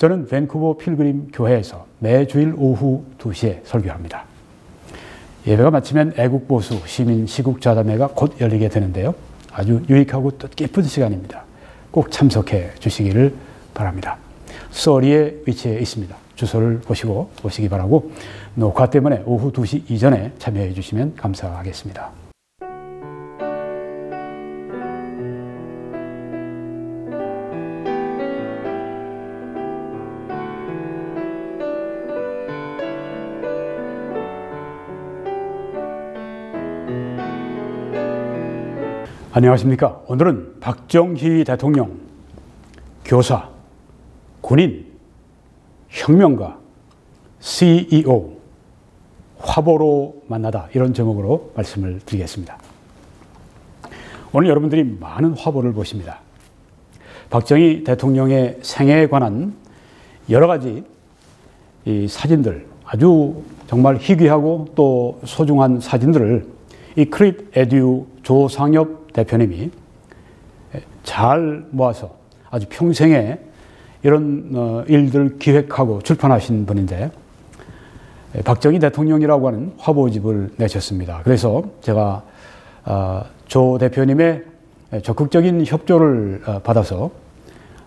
저는 밴쿠버 필그림 교회에서 매주일 오후 2시에 설교합니다. 예배가 마치면 애국보수 시민 시국자담회가 곧 열리게 되는데요. 아주 유익하고 뜻깊은 시간입니다. 꼭 참석해 주시기를 바랍니다. 서리에 위치해 있습니다. 주소를 보시고 오시기 바라고, 녹화 때문에 오후 2시 이전에 참여해 주시면 감사하겠습니다. 안녕하십니까. 오늘은 박정희 대통령, 교사, 군인, 혁명가, CEO, 화보로 만나다, 이런 제목으로 말씀을 드리겠습니다. 오늘 여러분들이 많은 화보를 보십니다. 박정희 대통령의 생애에 관한 여러 가지 이 사진들, 아주 정말 희귀하고 또 소중한 사진들을 이 크립 에듀 조상엽 대표님이 잘 모아서 아주 평생에 이런 일들을 기획하고 출판하신 분인데, 박정희 대통령이라고 하는 화보집을 내셨습니다. 그래서 제가 조 대표님의 적극적인 협조를 받아서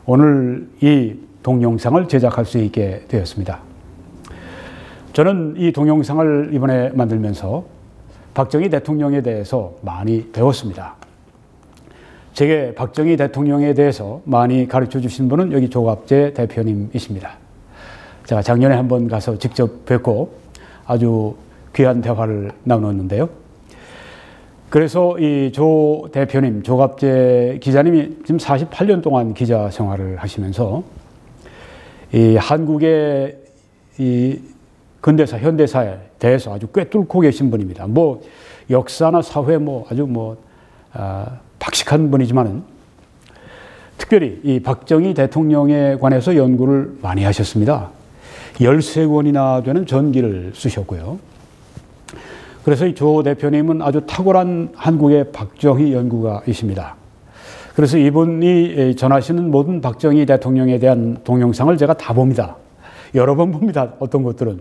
오늘 이 동영상을 제작할 수 있게 되었습니다. 저는 이 동영상을 이번에 만들면서 박정희 대통령에 대해서 많이 배웠습니다. 제게 박정희 대통령에 대해서 많이 가르쳐 주신 분은 여기 조갑재 대표님이십니다. 제가 작년에 한번 가서 직접 뵙고 아주 귀한 대화를 나눴는데요. 그래서 이 조 대표님, 조갑재 기자님이 지금 48년 동안 기자 생활을 하시면서 이 한국의 이 근대사, 현대사에 대해서 아주 꿰뚫고 계신 분입니다. 뭐 역사나 사회 아주 박식한 분이지만은 특별히 이 박정희 대통령에 관해서 연구를 많이 하셨습니다. 13권이나 되는 전기를 쓰셨고요. 그래서 이 조 대표님은 아주 탁월한 한국의 박정희 연구가이십니다. 그래서 이분이 전하시는 모든 박정희 대통령에 대한 동영상을 제가 다 봅니다. 여러 번 봅니다. 어떤 것들은.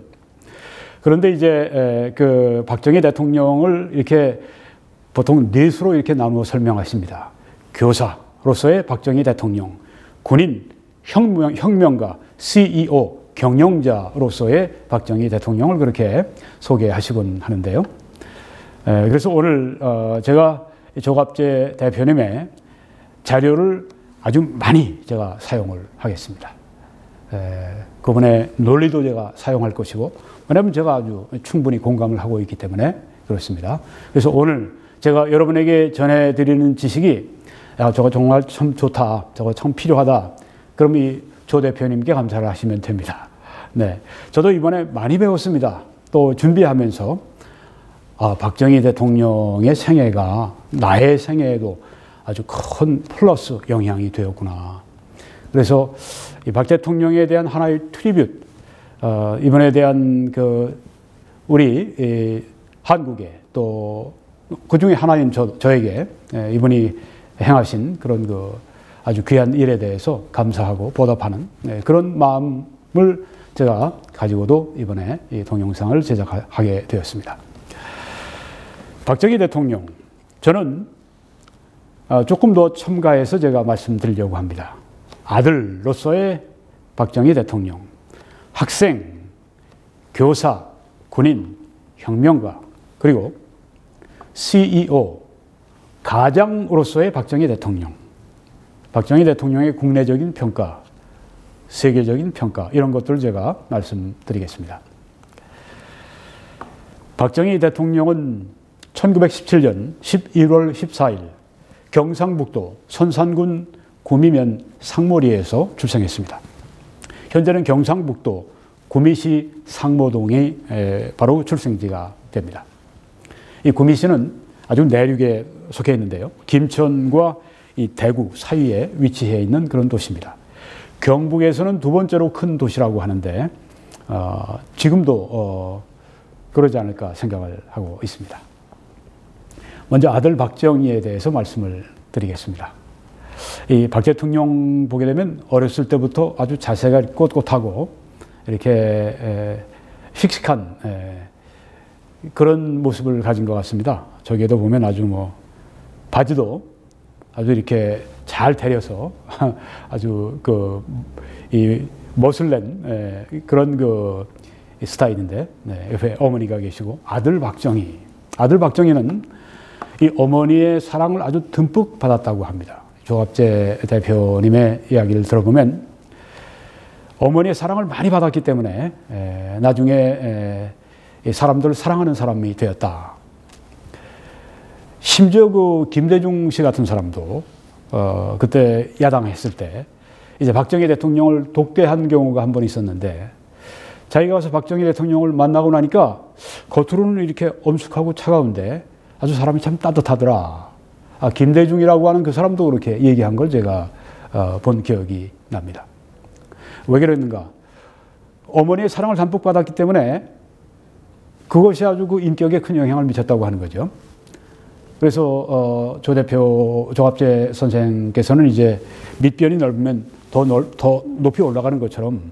그런데 이제 그 박정희 대통령을 이렇게 보통 넷으로 이렇게 나누어 설명하십니다. 교사로서의 박정희 대통령, 군인, 혁명가, CEO, 경영자로서의 박정희 대통령을 그렇게 소개하시곤 하는데요. 그래서 오늘 제가 조갑재 대표님의 자료를 아주 많이 제가 사용을 하겠습니다. 그분의 논리도 제가 사용할 것이고, 왜냐하면 제가 아주 충분히 공감을 하고 있기 때문에 그렇습니다. 그래서 오늘 제가 여러분에게 전해드리는 지식이 저거 정말 참 좋다, 저거 참 필요하다, 그럼 이 조 대표님께 감사를 하시면 됩니다. 네, 저도 이번에 많이 배웠습니다. 또 준비하면서 박정희 대통령의 생애가 나의 생애에도 아주 큰 플러스 영향이 되었구나. 그래서 이 박 대통령에 대한 하나의 트리뷰트, 이번에 대한 우리 한국에 또 그 중에 하나인 저에게 이분이 행하신 그런 아주 귀한 일에 대해서 감사하고 보답하는 그런 마음을 제가 가지고도 이번에 이 동영상을 제작하게 되었습니다. 박정희 대통령, 저는 조금 더 첨가해서 제가 말씀드리려고 합니다. 아들로서의 박정희 대통령, 학생, 교사, 군인, 혁명가, 그리고 CEO, 가장으로서의 박정희 대통령, 박정희 대통령의 국내적인 평가, 세계적인 평가, 이런 것들을 제가 말씀드리겠습니다. 박정희 대통령은 1917년 11월 14일 경상북도 선산군 구미면 상모리에서 출생했습니다. 현재는 경상북도 구미시 상모동이 바로 출생지가 됩니다. 이 구미시는 아주 내륙에 속해 있는데요. 김천과 이 대구 사이에 위치해 있는 그런 도시입니다. 경북에서는 두 번째로 큰 도시라고 하는데 지금도 그러지 않을까 생각을 하고 있습니다. 먼저 아들 박정희에 대해서 말씀을 드리겠습니다. 이 박 대통령 보게 되면 어렸을 때부터 아주 자세가 꼿꼿하고 이렇게 씩씩한 그런 모습을 가진 것 같습니다. 저기에도 보면 아주 뭐 바지도 아주 이렇게 잘 데려서 아주 이 멋을 낸 그런 그 스타일인데, 옆에 어머니가 계시고 아들 박정희는 이 어머니의 사랑을 아주 듬뿍 받았다고 합니다. 조갑재 대표님의 이야기를 들어보면 어머니의 사랑을 많이 받았기 때문에 나중에 사람들을 사랑하는 사람이 되었다. 심지어 그 김대중 씨 같은 사람도 그때 야당했을 때 이제 박정희 대통령을 독대한 경우가 한 번 있었는데, 자기가 가서 박정희 대통령을 만나고 나니까 겉으로는 이렇게 엄숙하고 차가운데 아주 사람이 참 따뜻하더라. 김대중이라고 하는 그 사람도 그렇게 얘기한 걸 제가 본 기억이 납니다. 왜 그랬는가? 어머니의 사랑을 담뿍 받았기 때문에 그것이 아주 그 인격에 큰 영향을 미쳤다고 하는 거죠. 그래서 조갑재 선생께서는 이제 밑변이 넓으면 더 높이 올라가는 것처럼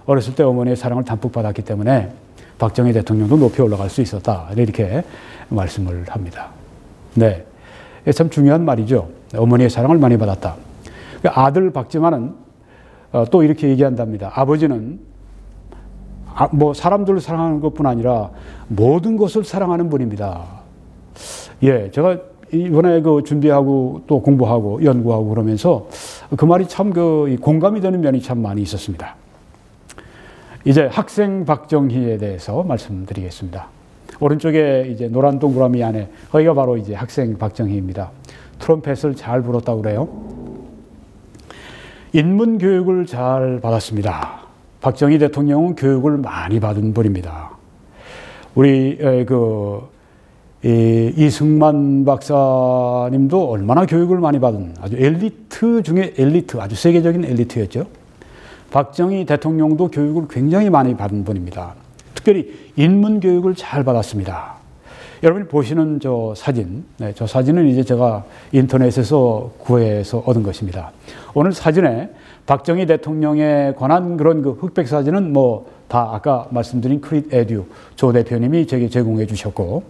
어렸을 때 어머니의 사랑을 담뿍 받았기 때문에 박정희 대통령도 높이 올라갈 수 있었다. 이렇게 말씀을 합니다. 네, 참 중요한 말이죠. 어머니의 사랑을 많이 받았다. 아들 박지만은 또 이렇게 얘기한답니다. 아버지는 뭐 사람들을 사랑하는 것뿐 아니라 모든 것을 사랑하는 분입니다. 예, 제가 이번에 그 준비하고 또 공부하고 연구하고 그러면서 그 말이 참 그 공감이 되는 면이 참 많이 있었습니다. 이제 학생 박정희에 대해서 말씀드리겠습니다. 오른쪽에 이제 노란 동그라미 안에 거기가 바로 이제 학생 박정희입니다. 트럼펫을 잘 불었다고 그래요. 인문 교육을 잘 받았습니다. 박정희 대통령은 교육을 많이 받은 분입니다. 우리 이승만 박사님도 얼마나 교육을 많이 받은 아주 엘리트 중에 엘리트, 아주 세계적인 엘리트였죠. 박정희 대통령도 교육을 굉장히 많이 받은 분입니다. 특별히 인문 교육을 잘 받았습니다. 여러분이 보시는 저 사진, 저 사진은 이제 제가 인터넷에서 구해서 얻은 것입니다. 오늘 사진에 박정희 대통령에 관한 그런 그 흑백 사진은 뭐 다 아까 말씀드린 크릿 에듀 조 대표님이 제게 제공해 주셨고,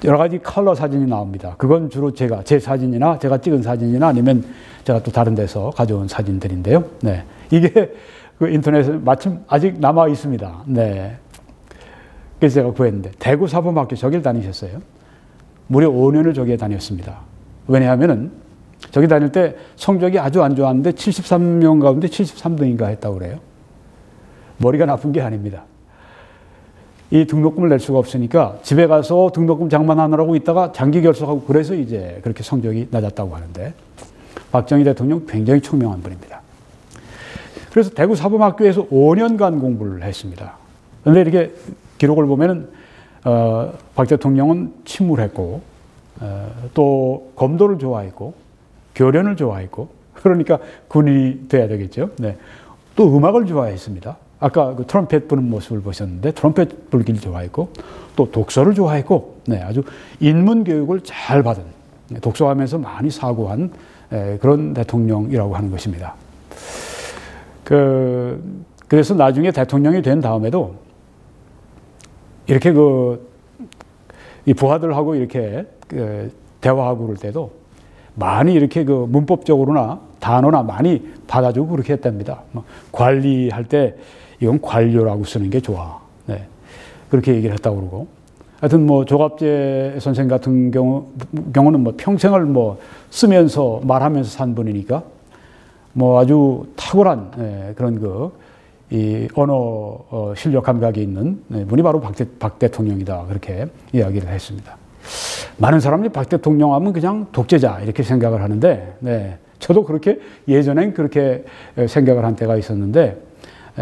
여러 가지 컬러 사진이 나옵니다. 그건 주로 제 사진이나 제가 찍은 사진이나 아니면 제가 또 다른 데서 가져온 사진들인데요. 네. 이게 그 인터넷에 마침 아직 남아 있습니다. 네. 그래서 제가 구했는데, 대구 사범학교 저길 다니셨어요. 무려 5년을 저기에 다녔습니다. 왜냐하면은 저기 다닐 때 성적이 아주 안 좋았는데 73명 가운데 73등인가 했다고 그래요. 머리가 나쁜 게 아닙니다. 이 등록금을 낼 수가 없으니까 집에 가서 등록금 장만하느라고 있다가 장기 결석하고 그래서 이제 그렇게 성적이 낮았다고 하는데, 박정희 대통령 굉장히 총명한 분입니다. 그래서 대구 사범학교에서 5년간 공부를 했습니다. 그런데 이렇게 기록을 보면은 박 대통령은 침울했고 또 검도를 좋아했고 교련을 좋아했고, 그러니까 군인이 돼야 되겠죠. 네. 또 음악을 좋아했습니다. 아까 그 트럼펫 부는 모습을 보셨는데 트럼펫 불기를 좋아했고 또 독서를 좋아했고, 네, 아주 인문 교육을 잘 받은, 독서하면서 많이 사고한 그런 대통령이라고 하는 것입니다. 그래서 나중에 대통령이 된 다음에도 이렇게 이 부하들하고 이렇게 대화하고 그럴 때도 많이 이렇게 그 문법적으로나 단어나 많이 받아주고 그렇게 했답니다. 관리할 때 이건 관료라고 쓰는 게 좋아. 네. 그렇게 얘기를 했다고 그러고. 하여튼 뭐 조갑재 선생 같은 경우는 뭐 평생을 뭐 쓰면서 말하면서 산 분이니까 뭐 아주 탁월한 그런 이 언어 실력 감각이 있는 분이 바로 박 대통령이다. 그렇게 이야기를 했습니다. 많은 사람들이 박 대통령 하면 그냥 독재자 이렇게 생각을 하는데, 네, 저도 그렇게 예전엔 그렇게 생각을 한 때가 있었는데,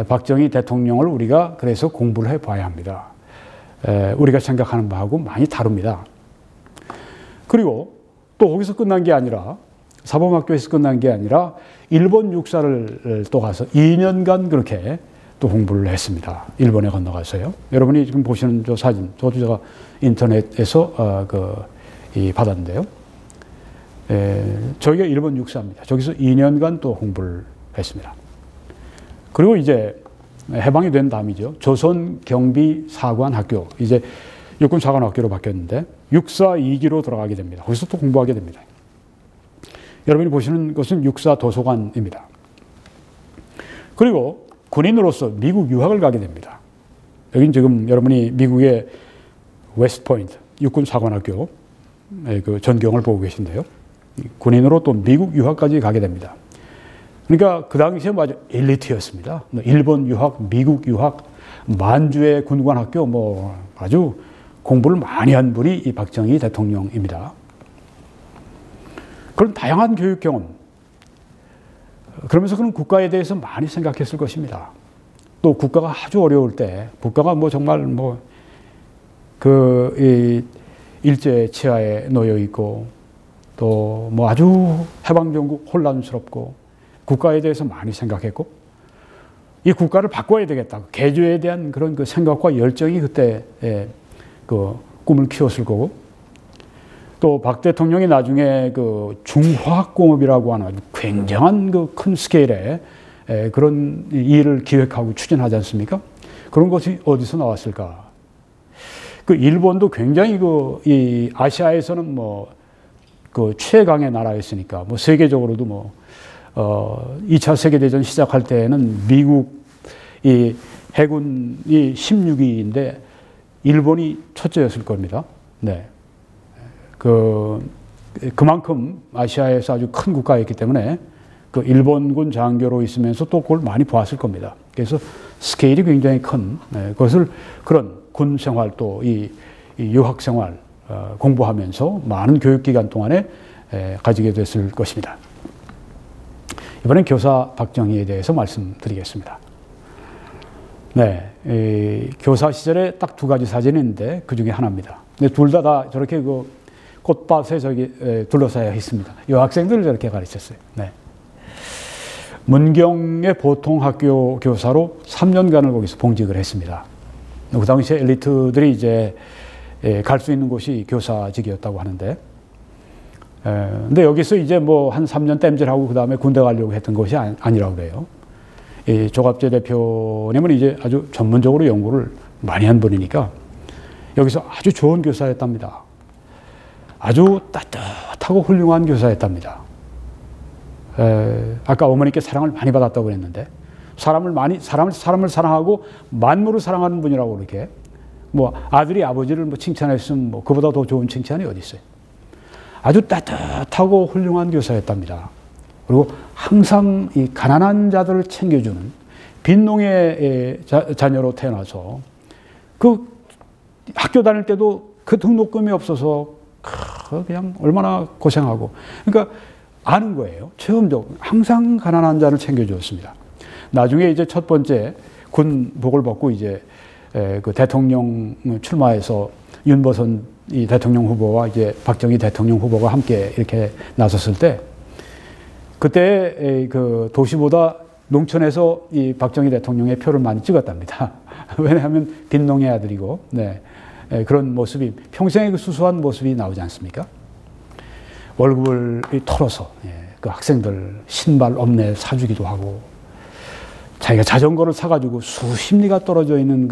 박정희 대통령을 우리가 그래서 공부를 해봐야 합니다. 우리가 생각하는 바하고 많이 다릅니다. 그리고 또 거기서 끝난 게 아니라, 사범학교에서 끝난 게 아니라 일본 육사를 또 가서 2년간 그렇게 또 공부를 했습니다. 일본에 건너가서요. 여러분이 지금 보시는 저 사진, 저도 제가 인터넷에서 받았는데요. 저희가 일본 육사입니다. 저기서 2년간 또 공부를 했습니다. 그리고 이제 해방이 된 다음이죠. 조선경비사관학교, 이제 육군사관학교로 바뀌었는데 육사 2기로 들어가게 됩니다. 거기서 또 공부하게 됩니다. 여러분이 보시는 것은 육사 도서관입니다. 그리고 군인으로서 미국 유학을 가게 됩니다. 여긴 지금 여러분이 미국의 웨스트포인트 육군사관학교 그 전경을 보고 계신데요. 군인으로 또 미국 유학까지 가게 됩니다. 그러니까 그 당시에 아주 엘리트였습니다. 일본 유학, 미국 유학, 만주의 군관학교, 뭐 아주 공부를 많이 한 분이 이 박정희 대통령입니다. 그런 다양한 교육 경험, 그러면서 그런 국가에 대해서 많이 생각했을 것입니다. 또 국가가 아주 어려울 때, 국가가 뭐 정말 뭐 그 일제 치하에 놓여 있고, 또 뭐 아주 해방정국 혼란스럽고, 국가에 대해서 많이 생각했고, 이 국가를 바꿔야 되겠다. 개조에 대한 그런 그 생각과 열정이 그때 그 꿈을 키웠을 거고, 또 박 대통령이 나중에 그 중화학공업이라고 하는 아주 굉장한 그 큰 스케일의 그런 일을 기획하고 추진하지 않습니까? 그런 것이 어디서 나왔을까? 그 일본도 굉장히 이 아시아에서는 뭐 그 최강의 나라였으니까 뭐 세계적으로도 뭐 2차 세계대전 시작할 때에는 미국 이 해군이 16위인데 일본이 첫째였을 겁니다. 네. 그만큼 아시아에서 아주 큰 국가였기 때문에 그 일본군 장교로 있으면서 또 그걸 많이 보았을 겁니다. 그래서 스케일이 굉장히 큰 그것을 그런 군 생활 또 이 유학 생활 공부하면서 많은 교육기간 동안에 가지게 됐을 것입니다. 이번엔 교사 박정희에 대해서 말씀드리겠습니다. 네, 교사 시절에 딱 두 가지 사진이 있는데 그 중에 하나입니다. 근데 둘 다 저렇게 그 꽃밭에 저기 둘러싸여 있습니다. 여학생들을 저렇게 가르쳤어요. 네. 문경의 보통학교 교사로 3년간을 거기서 봉직을 했습니다. 그 당시에 엘리트들이 이제 갈 수 있는 곳이 교사직이었다고 하는데, 근데 여기서 이제 뭐 한 3년 땜질하고 그 다음에 군대 가려고 했던 것이 아니라고 그래요. 이 조갑재 대표님은 이제 아주 전문적으로 연구를 많이 한 분이니까 여기서 아주 좋은 교사였답니다. 아주 따뜻하고 훌륭한 교사였답니다. 아까 어머니께 사랑을 많이 받았다고 그랬는데 사람을 사랑하고 만물을 사랑하는 분이라고 그렇게 뭐 아들이 아버지를 뭐 칭찬했으면 뭐 그보다 더 좋은 칭찬이 어디 있어요. 아주 따뜻하고 훌륭한 교사였답니다. 그리고 항상 이 가난한 자들을 챙겨주는 빈농의 자녀로 태어나서 그 학교 다닐 때도 그 등록금이 없어서 그냥 얼마나 고생하고, 그러니까 아는 거예요. 체험적으로 항상 가난한 자를 챙겨주었습니다. 나중에 이제 첫 번째 군복을 벗고 이제 그 대통령 출마해서 윤보선 이 대통령 후보와 이제 박정희 대통령 후보가 함께 이렇게 나섰을 때, 그때 그 도시보다 농촌에서 이 박정희 대통령의 표를 많이 찍었답니다. 왜냐하면 빈농의 아들이고, 네. 그런 모습이 평생의 그 수수한 모습이 나오지 않습니까? 월급을 털어서 그 학생들 신발 업내 사주기도 하고, 자기가 자전거를 사가지고 수십리가 떨어져 있는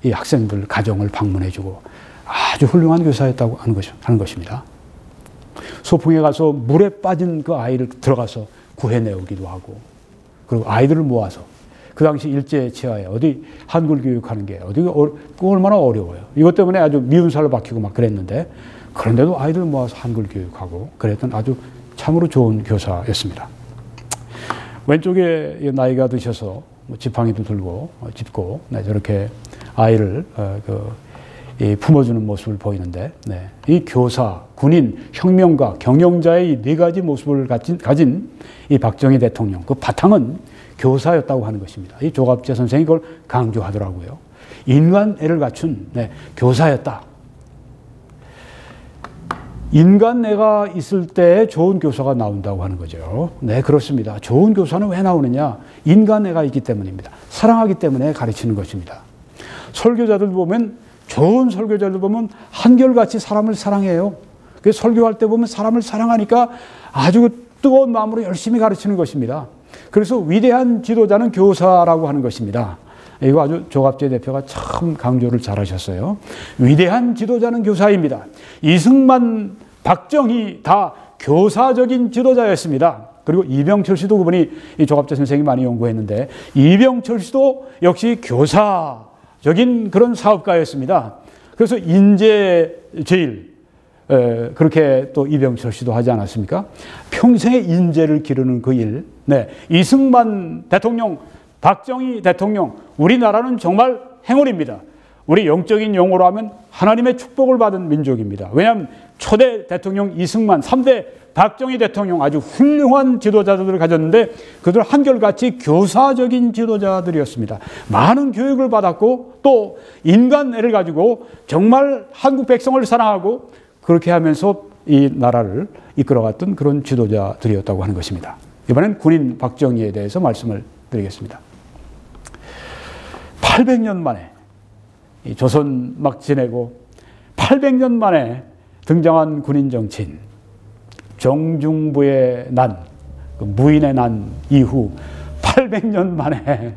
이 학생들 가정을 방문해주고 아주 훌륭한 교사였다고 하는 것입니다. 소풍에 가서 물에 빠진 그 아이를 들어가서 구해내오기도 하고, 그리고 아이들을 모아서 그 당시 일제 치하에 어디 한글 교육하는 게 얼마나 어려워요. 이것 때문에 아주 미운 살로 박히고 막 그랬는데, 그런데도 아이들 모아서 한글 교육하고 그랬던 아주 참으로 좋은 교사였습니다. 왼쪽에 나이가 드셔서 지팡이도 들고 짚고 저렇게 아이를 품어주는 모습을 보이는데, 네. 이 교사, 군인, 혁명가, 경영자의 이 네 가지 모습을 가진 이 박정희 대통령, 그 바탕은 교사였다고 하는 것입니다. 이 조갑재 선생이 그걸 강조하더라고요. 인간애를 갖춘 교사였다. 인간애가 있을 때 좋은 교사가 나온다고 하는 거죠. 네, 그렇습니다. 좋은 교사는 왜 나오느냐? 인간애가 있기 때문입니다. 사랑하기 때문에 가르치는 것입니다. 설교자들 보면, 좋은 설교자들 보면 한결같이 사람을 사랑해요. 그 설교할 때 보면 사람을 사랑하니까 아주 뜨거운 마음으로 열심히 가르치는 것입니다. 그래서 위대한 지도자는 교사라고 하는 것입니다. 이거 아주 조갑재 대표가 참 강조를 잘하셨어요. 위대한 지도자는 교사입니다. 이승만, 박정희 다 교사적인 지도자였습니다. 그리고 이병철 씨도 그분이 이 조갑재 선생이 많이 연구했는데 이병철 씨도 역시 교사적인 그런 사업가였습니다. 그래서 인재제일 그렇게 또 이병철 씨도 하지 않았습니까? 평생의 인재를 기르는 그 일. 네, 이승만 대통령, 박정희 대통령, 우리나라는 정말 행운입니다. 우리 영적인 용어로 하면 하나님의 축복을 받은 민족입니다. 왜냐하면 초대 대통령 이승만, 3대 박정희 대통령 아주 훌륭한 지도자들을 가졌는데 그들 한결같이 교사적인 지도자들이었습니다. 많은 교육을 받았고 또 인간애를 가지고 정말 한국 백성을 사랑하고 그렇게 하면서 이 나라를 이끌어갔던 그런 지도자들이었다고 하는 것입니다. 이번엔 군인 박정희에 대해서 말씀을 드리겠습니다. 800년 만에 이 조선 막 지내고 800년 만에 등장한 군인 정치인 정중부의 난, 그 무인의 난 이후 800년 만에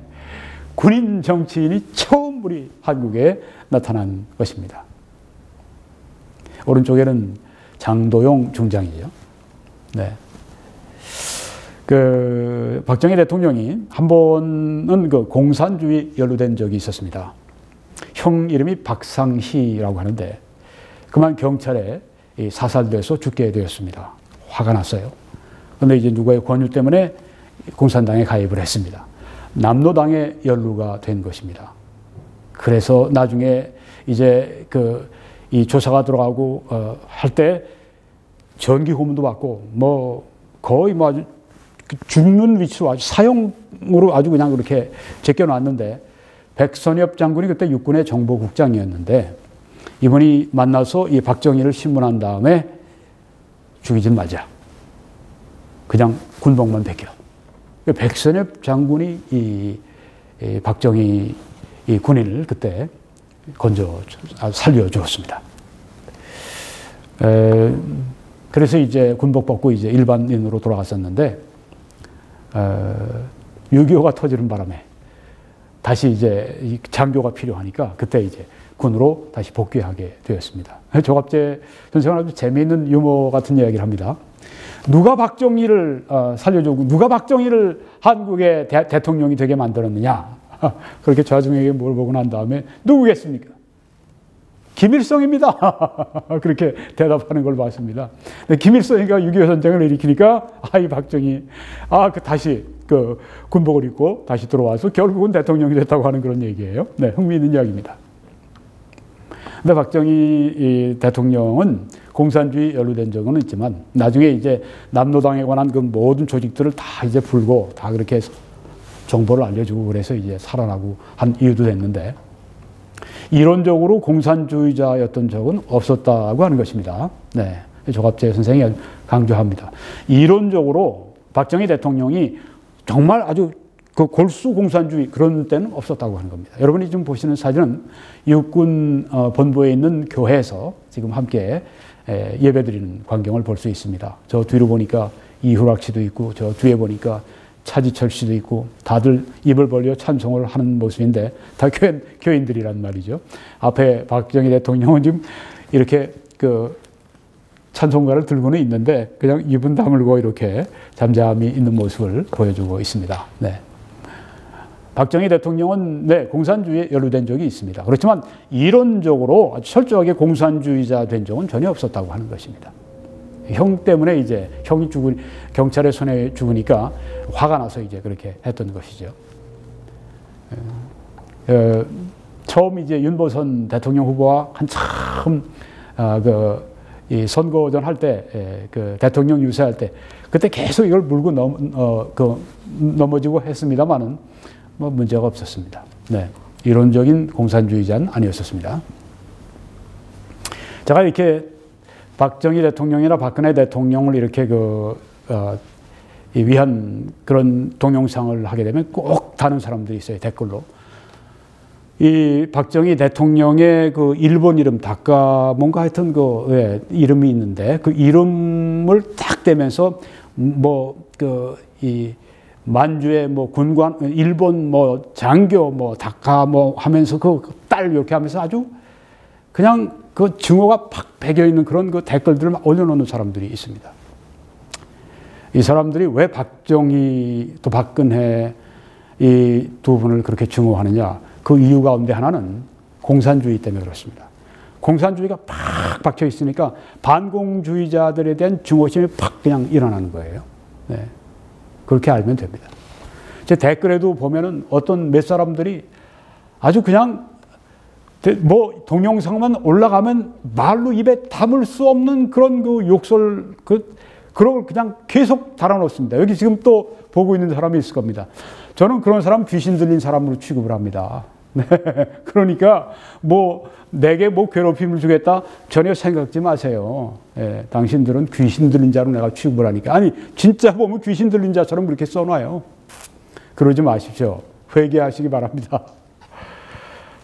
군인 정치인이 처음 우리 한국에 나타난 것입니다. 오른쪽에는 장도용 중장이죠. 네. 그 박정희 대통령이 한 번은 그 공산주의 연루된 적이 있었습니다. 형 이름이 박상희라고 하는데 그만 경찰에 사살돼서 죽게 되었습니다. 화가 났어요. 그런데 이제 누구의 권유 때문에 공산당에 가입을 했습니다. 남로당에 연루가 된 것입니다. 그래서 나중에 이제 이 조사가 들어가고 할 때 전기 고문도 받고 뭐 거의 뭐 아주 죽는 위치로 아주 사형으로 아주 그냥 그렇게 제껴놨는데 백선엽 장군이 그때 육군의 정보국장이었는데 이분이 만나서 이 박정희를 신문한 다음에 죽이지 마자. 그냥 군복만 벗겨. 백선엽 장군이 이 박정희 이 군인을 그때 살려주었습니다. 그래서 이제 군복 벗고 이제 일반인으로 돌아갔었는데 6.25가 터지는 바람에 다시 이제 장교가 필요하니까 그때 이제 군으로 다시 복귀하게 되었습니다. 조갑재 선생은 아주 재미있는 유머 같은 이야기를 합니다. 누가 박정희를 살려주고 누가 박정희를 한국의 대통령이 되게 만들었느냐. 그렇게 좌중에게 물어보고 난 다음에 누구겠습니까? 김일성입니다. 그렇게 대답하는 걸 봤습니다. 김일성이가 6.25 전쟁을 일으키니까 이 박정희 다시 군복을 입고 다시 들어와서 결국은 대통령이 됐다고 하는 그런 얘기예요. 네, 흥미있는 이야기입니다. 근데 박정희 대통령은 공산주의 연루된 적은 있지만 나중에 이제 남로당에 관한 그 모든 조직들을 다 이제 풀고 다 그렇게 해서 정보를 알려주고 그래서 이제 살아나고 한 이유도 됐는데 이론적으로 공산주의자였던 적은 없었다고 하는 것입니다. 네, 조갑재 선생이 강조합니다. 이론적으로 박정희 대통령이 정말 아주 그 골수 공산주의 그런 때는 없었다고 하는 겁니다. 여러분이 지금 보시는 사진은 육군 본부에 있는 교회에서 지금 함께 예배드리는 광경을 볼 수 있습니다. 저 뒤로 보니까 이후락 씨도 있고 저 뒤에 보니까 차지철 씨도 있고 다들 입을 벌려 찬송을 하는 모습인데 다 교인들이란 말이죠. 앞에 박정희 대통령은 지금 이렇게 찬송가를 들고는 있는데 그냥 입은 다물고 이렇게 잠잠히 있는 모습을 보여주고 있습니다. 네. 박정희 대통령은 네, 공산주의에 연루된 적이 있습니다. 그렇지만 이론적으로 아주 철저하게 공산주의자 된 적은 전혀 없었다고 하는 것입니다. 형 때문에 이제 형이 경찰의 손에 죽으니까 화가 나서 이제 그렇게 했던 것이죠. 처음 이제 윤보선 대통령 후보와 한참 이 선거전 할 때, 대통령 유세할 때, 그때 계속 이걸 물고 넘어지고 했습니다만은 뭐 문제가 없었습니다. 네. 이론적인 공산주의자는 아니었었습니다. 제가 이렇게 박정희 대통령이나 박근혜 대통령을 이렇게 위한 그런 동영상을 하게 되면 꼭 다는 사람들이 있어요, 댓글로. 이 박정희 대통령의 그 일본 이름 다카 뭔가 하여튼 그 이름이 있는데 그 이름을 딱 대면서 뭐 그 이 만주의 뭐 군관 일본 뭐 장교 뭐 다카 뭐 하면서 그 딸 이렇게 하면서 아주 그냥 그 증오가 팍 배겨 있는 그런 그 댓글들을 막 올려놓는 사람들이 있습니다. 이 사람들이 왜 박정희 또 박근혜 이 두 분을 그렇게 증오하느냐? 그 이유 가운데 하나는 공산주의 때문에 그렇습니다. 공산주의가 팍 박혀 있으니까 반공주의자들에 대한 증오심이 팍 그냥 일어나는 거예요. 네. 그렇게 알면 됩니다. 제 댓글에도 보면은 어떤 몇 사람들이 아주 그냥 뭐 동영상만 올라가면 말로 입에 담을 수 없는 그런 그 욕설 그런 걸 그냥 계속 달아놓습니다. 여기 지금 또 보고 있는 사람이 있을 겁니다. 저는 그런 사람 귀신 들린 사람으로 취급을 합니다. 네. 그러니까 뭐 내게 뭐 괴롭힘을 주겠다 전혀 생각지 마세요. 예, 당신들은 귀신 들린 자로 내가 취급을 하니까. 아니 진짜 보면 귀신 들린 자처럼 그렇게 써놔요. 그러지 마십시오. 회개하시기 바랍니다.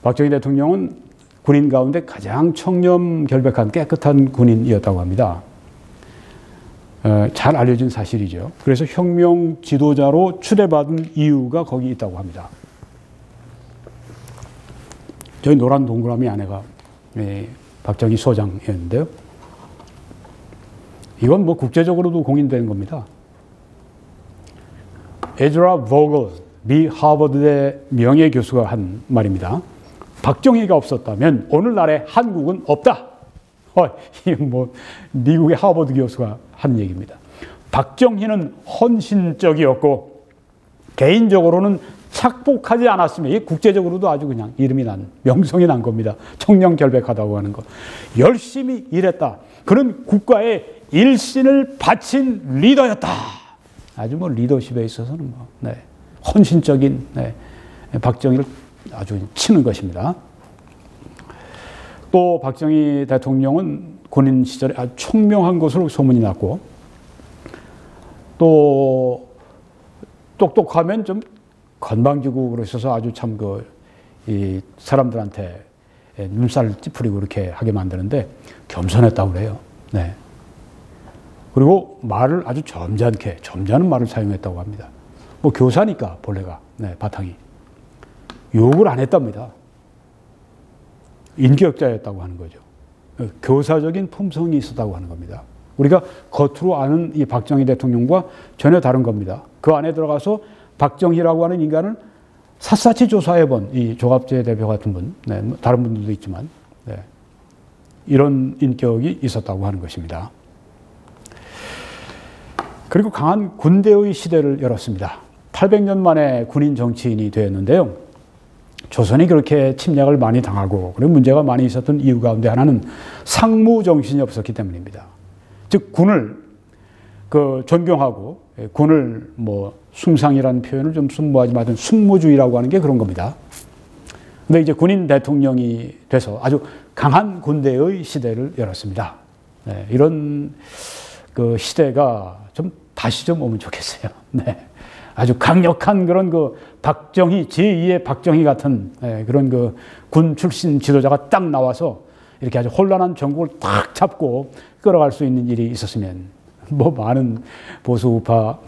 박정희 대통령은 군인 가운데 가장 청렴 결백한 깨끗한 군인이었다고 합니다. 잘 알려진 사실이죠. 그래서 혁명 지도자로 추대받은 이유가 거기 있다고 합니다. 저희 노란 동그라미 아내가 박정희 소장이었는데요. 이건 뭐 국제적으로도 공인된 겁니다. 에즈라 보글, 미 하버드대 명예교수가 한 말입니다. 박정희가 없었다면 오늘날의 한국은 없다. 이 뭐 미국의 하버드 교수가 한 얘기입니다. 박정희는 헌신적이었고 개인적으로는 착복하지 않았으며 이게 국제적으로도 아주 그냥 이름이 난 명성이 난 겁니다. 청렴결백하다고 하는 거. 열심히 일했다. 그는 국가에 일신을 바친 리더였다. 아주 뭐 리더십에 있어서는 뭐 헌신적인 박정희를 아주 치는 것입니다. 또 박정희 대통령은 군인 시절에 아주 총명한 것으로 소문이 났고 또 똑똑하면 좀 건방지고 그러셔서 아주 참 이 사람들한테 눈살 찌푸리고 이렇게 하게 만드는데 겸손했다고 그래요. 네. 그리고 말을 아주 점잖은 말을 사용했다고 합니다. 뭐 교사니까 본래가 바탕이 욕을 안 했답니다. 인격자였다고 하는 거죠. 교사적인 품성이 있었다고 하는 겁니다. 우리가 겉으로 아는 이 박정희 대통령과 전혀 다른 겁니다. 그 안에 들어가서 박정희라고 하는 인간을 샅샅이 조사해본 이 조갑재 대표 같은 분, 다른 분들도 있지만 이런 인격이 있었다고 하는 것입니다. 그리고 강한 군대의 시대를 열었습니다. 800년 만에 군인 정치인이 되었는데요. 조선이 그렇게 침략을 많이 당하고 그리고 문제가 많이 있었던 이유 가운데 하나는 상무 정신이 없었기 때문입니다. 즉 군을 존경하고 군을 뭐 숭상이라는 표현을 좀 순모하지만 숙모주의라고 하는 게 그런 겁니다. 근데 이제 군인 대통령이 돼서 아주 강한 군대의 시대를 열었습니다. 이런 그 시대가 좀 다시 좀 오면 좋겠어요. 아주 강력한 그런 박정희, 제2의 박정희 같은 그런 군 출신 지도자가 딱 나와서 이렇게 아주 혼란한 전국을 딱 잡고 끌어갈 수 있는 일이 있었으면 뭐 많은 보수우파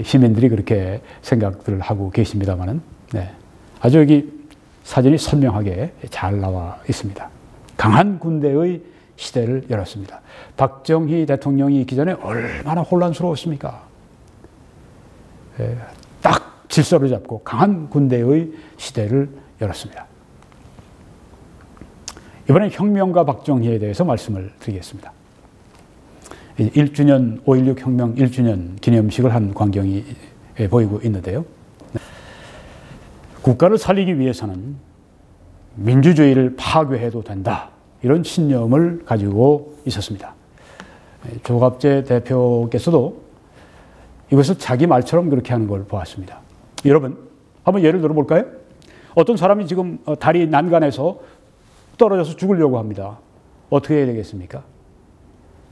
시민들이 그렇게 생각들을 하고 계십니다만은 아주 여기 사진이 선명하게 잘 나와 있습니다. 강한 군대의 시대를 열었습니다. 박정희 대통령이 있기 전에 얼마나 혼란스러웠습니까? 딱 질서를 잡고 강한 군대의 시대를 열었습니다. 이번엔 혁명가 박정희에 대해서 말씀을 드리겠습니다. 1주년 5.16 혁명 1주년 기념식을 한 광경이 보이고 있는데요. 국가를 살리기 위해서는 민주주의를 파괴해도 된다. 이런 신념을 가지고 있었습니다. 조갑재 대표께서도 이것을 자기 말처럼 그렇게 하는 걸 보았습니다. 여러분, 한번 예를 들어볼까요? 어떤 사람이 지금 다리 난간에서 떨어져서 죽으려고 합니다. 어떻게 해야 되겠습니까?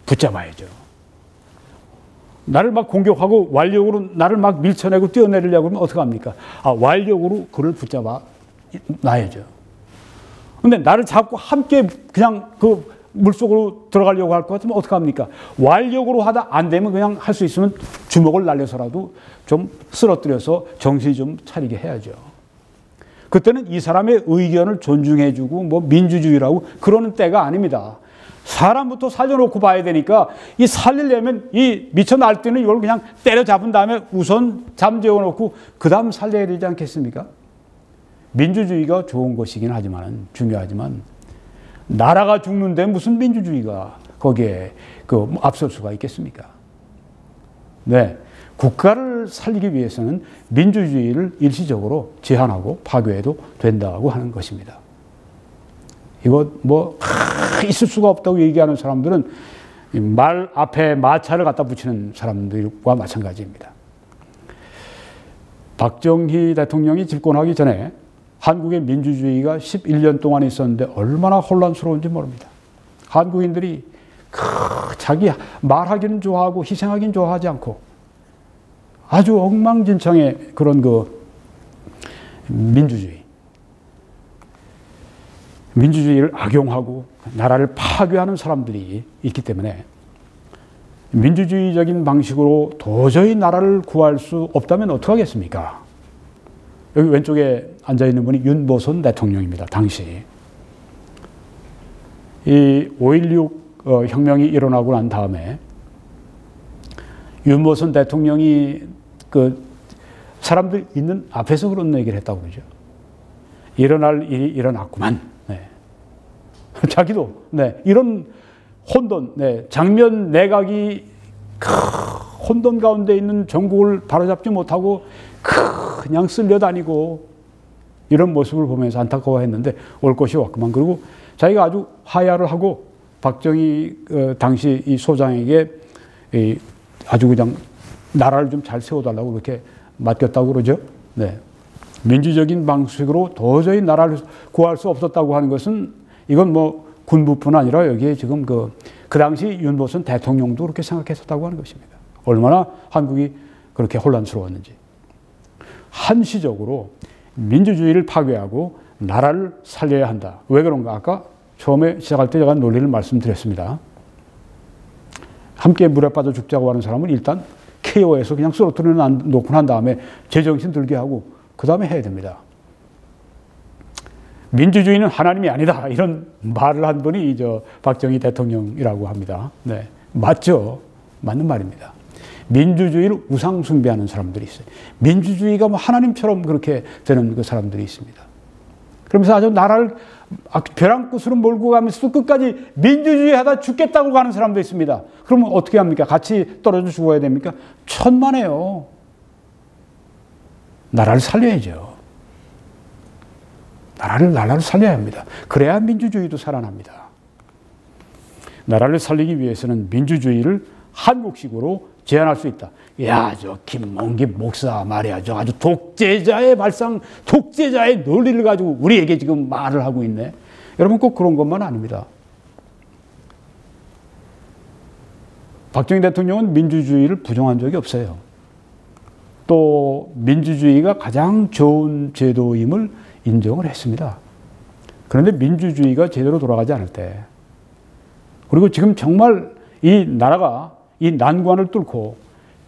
붙잡아야죠. 나를 막 공격하고 완력으로 나를 막 밀쳐내고 뛰어내리려고 하면 어떻게 합니까? 완력으로 그를 붙잡아 놔야죠. 근데 나를 잡고 함께 그냥 그 물속으로 들어가려고 할 것 같으면 어떡합니까? 완력으로 하다 안 되면 그냥 할 수 있으면 주먹을 날려서라도 좀 쓰러뜨려서 정신이 좀 차리게 해야죠. 그때는 이 사람의 의견을 존중해주고 뭐 민주주의라고 그러는 때가 아닙니다. 사람부터 살려놓고 봐야 되니까 이 살리려면 이 미쳐 날뛰는 이걸 그냥 때려잡은 다음에 우선 잠재워놓고 그 다음 살려야 되지 않겠습니까? 민주주의가 좋은 것이긴 하지만 중요하지만 나라가 죽는데 무슨 민주주의가 거기에 앞설 수가 있겠습니까? 네. 국가를 살리기 위해서는 민주주의를 일시적으로 제한하고 파괴해도 된다고 하는 것입니다. 이거 뭐 있을 수가 없다고 얘기하는 사람들은 말 앞에 마차를 갖다 붙이는 사람들과 마찬가지입니다. 박정희 대통령이 집권하기 전에 한국의 민주주의가 11년 동안 있었는데 얼마나 혼란스러운지 모릅니다. 한국인들이 자기 말하기는 좋아하고 희생하기는 좋아하지 않고 아주 엉망진창의 그런 민주주의를 악용하고 나라를 파괴하는 사람들이 있기 때문에 민주주의적인 방식으로 도저히 나라를 구할 수 없다면 어떡하겠습니까? 여기 왼쪽에 앉아있는 분이 윤보선 대통령입니다. 당시. 이 5.16 혁명이 일어나고 난 다음에 윤보선 대통령이 사람들 있는 앞에서 그런 얘기를 했다고 그러죠. 일어날 일이 일어났구만. 네. 자기도 이런 혼돈, 장면 내각이 혼돈 가운데 있는 전국을 바로잡지 못하고 그냥 쓸려다니고 이런 모습을 보면서 안타까워했는데 올 것이 왔구만. 그리고 자기가 아주 하야를 하고 박정희 당시 이 소장에게 아주 그냥 나라를 좀 잘 세워달라고 그렇게 맡겼다고 그러죠. 네. 민주적인 방식으로 도저히 나라를 구할 수 없었다고 하는 것은 이건 뭐 군부뿐 아니라 여기에 지금 그 당시 윤보선 대통령도 그렇게 생각했었다고 하는 것입니다. 얼마나 한국이 그렇게 혼란스러웠는지. 한시적으로 민주주의를 파괴하고 나라를 살려야 한다. 왜 그런가? 아까 처음에 시작할 때 제가 논리를 말씀드렸습니다. 함께 물에 빠져 죽자고 하는 사람은 일단 KO에서 그냥 쓰러뜨려 놓고 난 다음에 제정신 들게 하고 그 다음에 해야 됩니다. 민주주의는 하나님이 아니다. 이런 말을 한 분이 박정희 대통령이라고 합니다. 네, 맞죠? 맞는 말입니다. 민주주의를 우상 숭배하는 사람들이 있어요. 민주주의가 뭐 하나님처럼 그렇게 되는 그 사람들이 있습니다. 그러면서 아주 나라를 벼랑 끝으로 몰고 가면서도 끝까지 민주주의 하다 죽겠다고 가는 사람도 있습니다. 그러면 어떻게 합니까? 같이 떨어져 죽어야 됩니까? 천만에요. 나라를 살려야죠. 나라를 살려야 합니다. 그래야 민주주의도 살아납니다. 나라를 살리기 위해서는 민주주의를 한국식으로 제안할 수 있다. 야, 저 김몽김 목사 말이야. 저 아주 독재자의 논리를 가지고 우리에게 지금 말을 하고 있네. 여러분 꼭 그런 것만 아닙니다. 박정희 대통령은 민주주의를 부정한 적이 없어요. 또 민주주의가 가장 좋은 제도임을 인정을 했습니다. 그런데 민주주의가 제대로 돌아가지 않을 때, 그리고 지금 정말 이 나라가 이 난관을 뚫고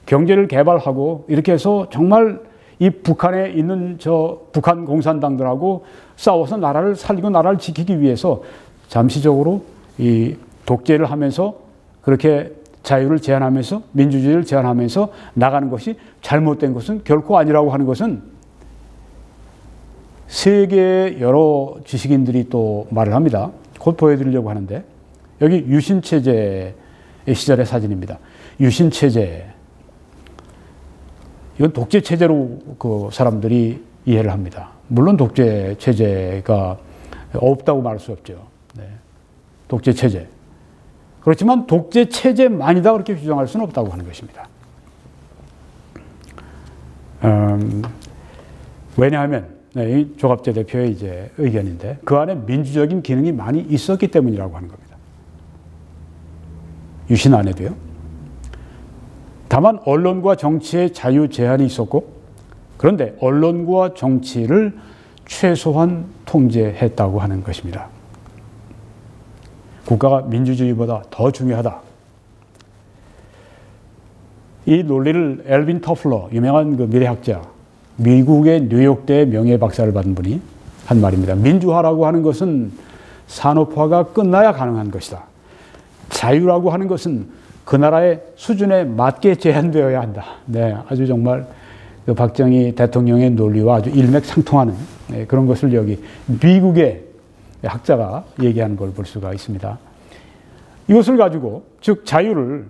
경제를 개발하고 이렇게 해서 정말 이 북한에 있는 북한 공산당들하고 싸워서 나라를 살리고 나라를 지키기 위해서 잠시적으로 이 독재를 하면서 그렇게 자유를 제한하면서 민주주의를 제한하면서 나가는 것이 잘못된 것은 결코 아니라고 하는 것은 세계의 여러 지식인들이 또 말을 합니다. 곧 보여드리려고 하는데 여기 유신체제의 시절의 사진입니다. 유신체제. 이건 독재체제로 그 사람들이 이해를 합니다. 물론 독재체제가 없다고 말할 수 없죠. 네. 독재체제. 그렇지만 독재체제만이다 그렇게 규정할 수는 없다고 하는 것입니다. 왜냐하면 이 조갑재 대표의 이제 의견인데 그 안에 민주적인 기능이 많이 있었기 때문이라고 하는 겁니다. 유신 안에도요. 다만 언론과 정치의 자유 제한이 있었고 그런데 언론과 정치를 최소한 통제했다고 하는 것입니다. 국가가 민주주의보다 더 중요하다. 이 논리를 엘빈 터플러, 유명한 그 미래학자, 미국의 뉴욕대 명예박사를 받은 분이 한 말입니다. 민주화라고 하는 것은 산업화가 끝나야 가능한 것이다. 자유라고 하는 것은 그 나라의 수준에 맞게 제한되어야 한다. 네, 아주 정말 그 박정희 대통령의 논리와 아주 일맥상통하는 그런 것을 여기 미국의 학자가 얘기하는 걸 볼 수가 있습니다. 이것을 가지고, 즉 자유를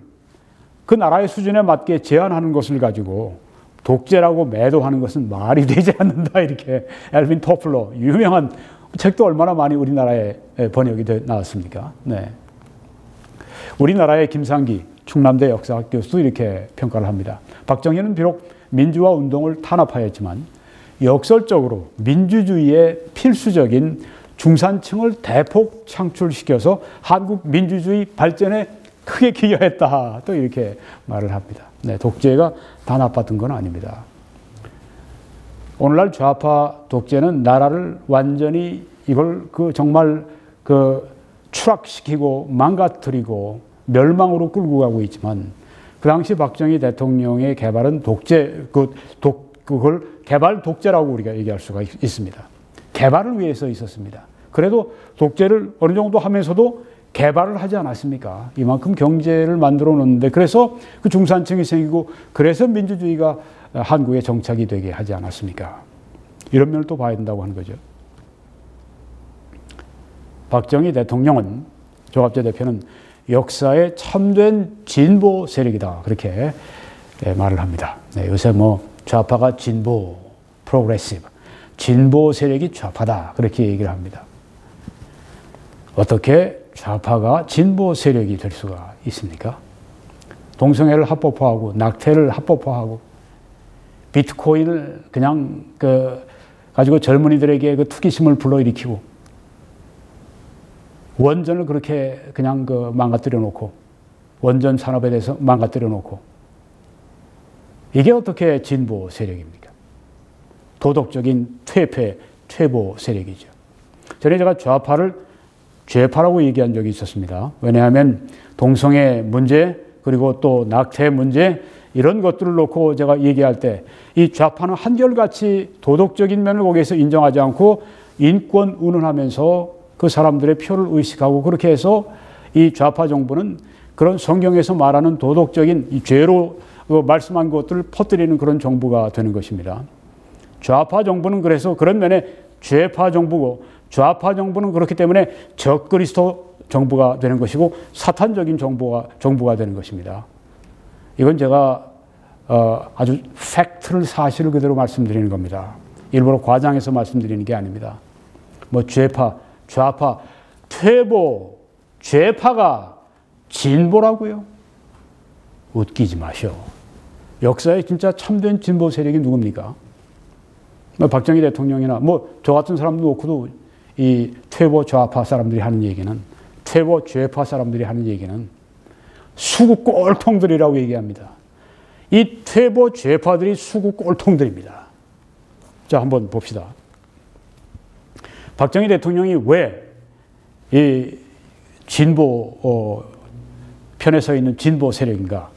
그 나라의 수준에 맞게 제한하는 것을 가지고 독재라고 매도하는 것은 말이 되지 않는다. 이렇게 엘빈 토플러, 유명한 책도 얼마나 많이 우리나라에 번역이 나왔습니까? 네. 우리나라의 김상기 충남대 역사학 교수도 이렇게 평가를 합니다. 박정희는 비록 민주화 운동을 탄압하였지만 역설적으로 민주주의의 필수적인 중산층을 대폭 창출시켜서 한국 민주주의 발전에 크게 기여했다. 또 이렇게 말을 합니다. 네, 독재가 다 나빴던 건 아닙니다. 오늘날 좌파 독재는 나라를 완전히 이걸 정말 추락시키고 망가뜨리고 멸망으로 끌고 가고 있지만 그 당시 박정희 대통령의 개발은 그걸 개발 독재라고 우리가 얘기할 수가 있습니다. 개발을 위해서 있었습니다. 그래도 독재를 어느 정도 하면서도 개발을 하지 않았습니까? 이만큼 경제를 만들어 놓는데 그래서 그 중산층이 생기고 그래서 민주주의가 한국에 정착이 되게 하지 않았습니까? 이런 면을 또 봐야 된다고 하는 거죠. 박정희 대통령은, 조갑재 대표는 역사의 참된 진보 세력이다. 그렇게 말을 합니다. 네, 요새 좌파가 진보, 프로그레시브, 진보 세력이 좌파다. 그렇게 얘기를 합니다. 어떻게 좌파가 진보 세력이 될 수가 있습니까? 동성애를 합법화하고 낙태를 합법화하고 비트코인을 그냥 가지고 젊은이들에게 투기심을 불러일으키고 원전을 그렇게 그냥 망가뜨려 놓고 원전 산업에 대해서 망가뜨려 놓고 이게 어떻게 진보 세력입니까? 도덕적인 퇴폐, 퇴보 세력이죠. 전에 제가 좌파를 죄파라고 얘기한 적이 있었습니다. 왜냐하면 동성애 문제 그리고 또 낙태 문제 이런 것들을 놓고 제가 얘기할 때 이 좌파는 한결같이 도덕적인 면을 거기에서 인정하지 않고 인권 운운하면서 그 사람들의 표를 의식하고 그렇게 해서 이 좌파 정부는 그런 성경에서 말하는 도덕적인 이 죄로 말씀한 것들을 퍼뜨리는 그런 정부가 되는 것입니다. 좌파 정부는 그래서 그런 면에 죄파 정부고 좌파 정부는 그렇기 때문에 적그리스도 정부가 되는 것이고 사탄적인 정부가 되는 것입니다. 이건 제가 아주 팩트를 사실을 그대로 말씀드리는 겁니다. 일부러 과장해서 말씀드리는 게 아닙니다. 죄파, 좌파, 퇴보, 죄파가 진보라고요? 웃기지 마시오. 역사에 진짜 참된 진보 세력이 누굽니까? 박정희 대통령이나 저 같은 사람도 놓고도 이 퇴보 좌파 사람들이 하는 얘기는, 퇴보 죄파 사람들이 하는 얘기는 수구 꼴통들이라고 얘기합니다. 이 퇴보 죄파들이 수구 꼴통들입니다. 자, 한번 봅시다. 박정희 대통령이 왜 이 진보 편에 서 있는 진보 세력인가?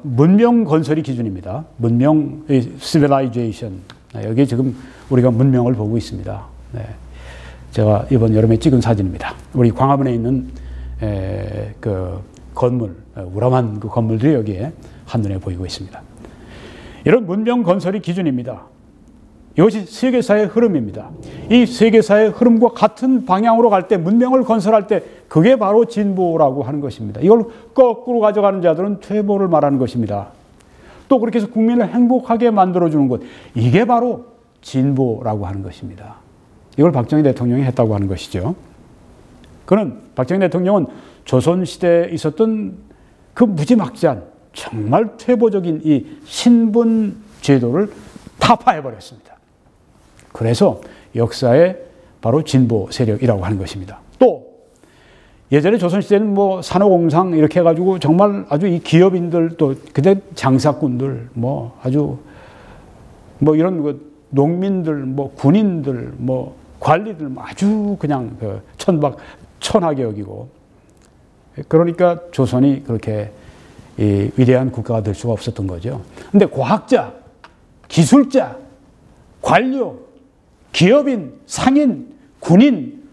문명 건설이 기준입니다. 문명, civilization. 여기 지금 우리가 문명을 보고 있습니다. 네. 제가 이번 여름에 찍은 사진입니다. 우리 광화문에 있는 그 건물, 우람한 그 건물들이 여기에 한눈에 보이고 있습니다. 이런 문명 건설이 기준입니다. 이것이 세계사의 흐름입니다. 이 세계사의 흐름과 같은 방향으로 갈 때, 문명을 건설할 때 그게 바로 진보라고 하는 것입니다. 이걸 거꾸로 가져가는 자들은 퇴보를 말하는 것입니다. 또 그렇게 해서 국민을 행복하게 만들어주는 것, 이게 바로 진보라고 하는 것입니다. 이걸 박정희 대통령이 했다고 하는 것이죠. 박정희 대통령은 조선시대에 있었던 그 무지막지한 정말 퇴보적인 이 신분 제도를 타파해버렸습니다. 그래서 역사의 바로 진보 세력이라고 하는 것입니다. 또 예전에 조선시대는 산업공상 이렇게 해가지고 정말 아주 이 기업인들 또 그때 장사꾼들 아주 이런 농민들, 뭐 군인들, 뭐 관리들 아주 그냥 그 천하게 여기고, 그러니까 조선이 그렇게 이 위대한 국가가 될 수가 없었던 거죠. 근데 과학자, 기술자, 관료, 기업인, 상인, 군인,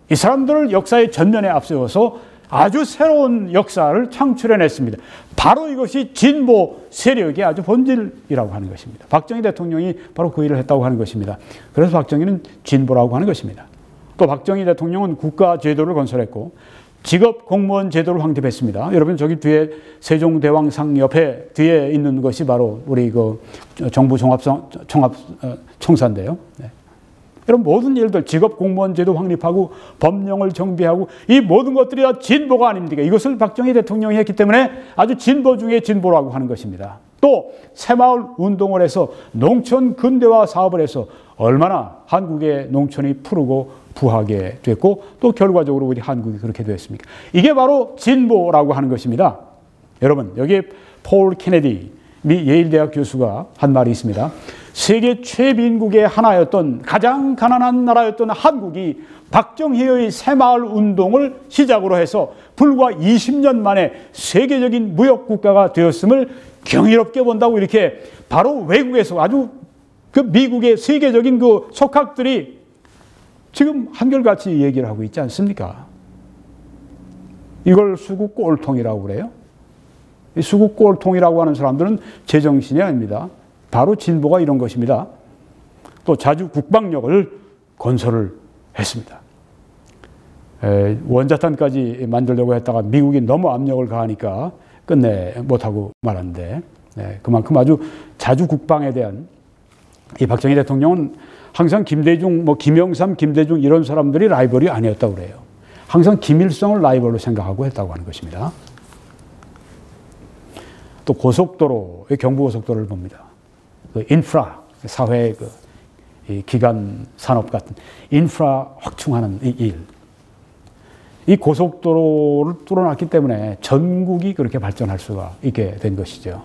이 사람들을 역사의 전면에 앞세워서 아주 새로운 역사를 창출해냈습니다. 바로 이것이 진보 세력의 아주 본질이라고 하는 것입니다. 박정희 대통령이 바로 그 일을 했다고 하는 것입니다. 그래서 박정희는 진보라고 하는 것입니다. 또 박정희 대통령은 국가 제도를 건설했고 직업 공무원 제도를 확립했습니다. 여러분 저기 뒤에 세종대왕상 옆에 뒤에 있는 것이 바로 우리 그 정부 총사인데요. 네. 이런 모든 일들 직업 공무원 제도 확립하고 법령을 정비하고 이 모든 것들이 다 진보가 아닙니까? 이것을 박정희 대통령이 했기 때문에 아주 진보 중에 진보라고 하는 것입니다. 또 새마을 운동을 해서 농촌 근대화 사업을 해서 얼마나 한국의 농촌이 푸르고 부하게 됐고 또 결과적으로 우리 한국이 그렇게 됐습니까? 이게 바로 진보라고 하는 것입니다. 여러분 여기에 폴 케네디 미 예일대학 교수가 한 말이 있습니다. 세계 최빈국의 하나였던 가장 가난한 나라였던 한국이 박정희의 새마을 운동을 시작으로 해서 불과 20년 만에 세계적인 무역 국가가 되었음을 경이롭게 본다고 이렇게 바로 외국에서 아주 그 미국의 세계적인 그 석학들이 지금 한결같이 얘기를 하고 있지 않습니까? 이걸 수국골통이라고 그래요. 이 수국골통이라고 하는 사람들은 제정신이 아닙니다. 바로 진보가 이런 것입니다. 또 자주 국방력을 건설을 했습니다. 원자탄까지 만들려고 했다가 미국이 너무 압력을 가하니까 끝내 못하고 말았는데 그만큼 아주 자주 국방에 대한 이 박정희 대통령은 항상 김대중, 뭐 김영삼, 김대중 이런 사람들이 라이벌이 아니었다고 그래요. 항상 김일성을 라이벌로 생각하고 했다고 하는 것입니다. 또 고속도로, 경부고속도로를 봅니다. 그 인프라, 사회 그 이 기간 산업 같은 인프라 확충하는 이 일. 이 고속도로를 뚫어놨기 때문에 전국이 그렇게 발전할 수가 있게 된 것이죠.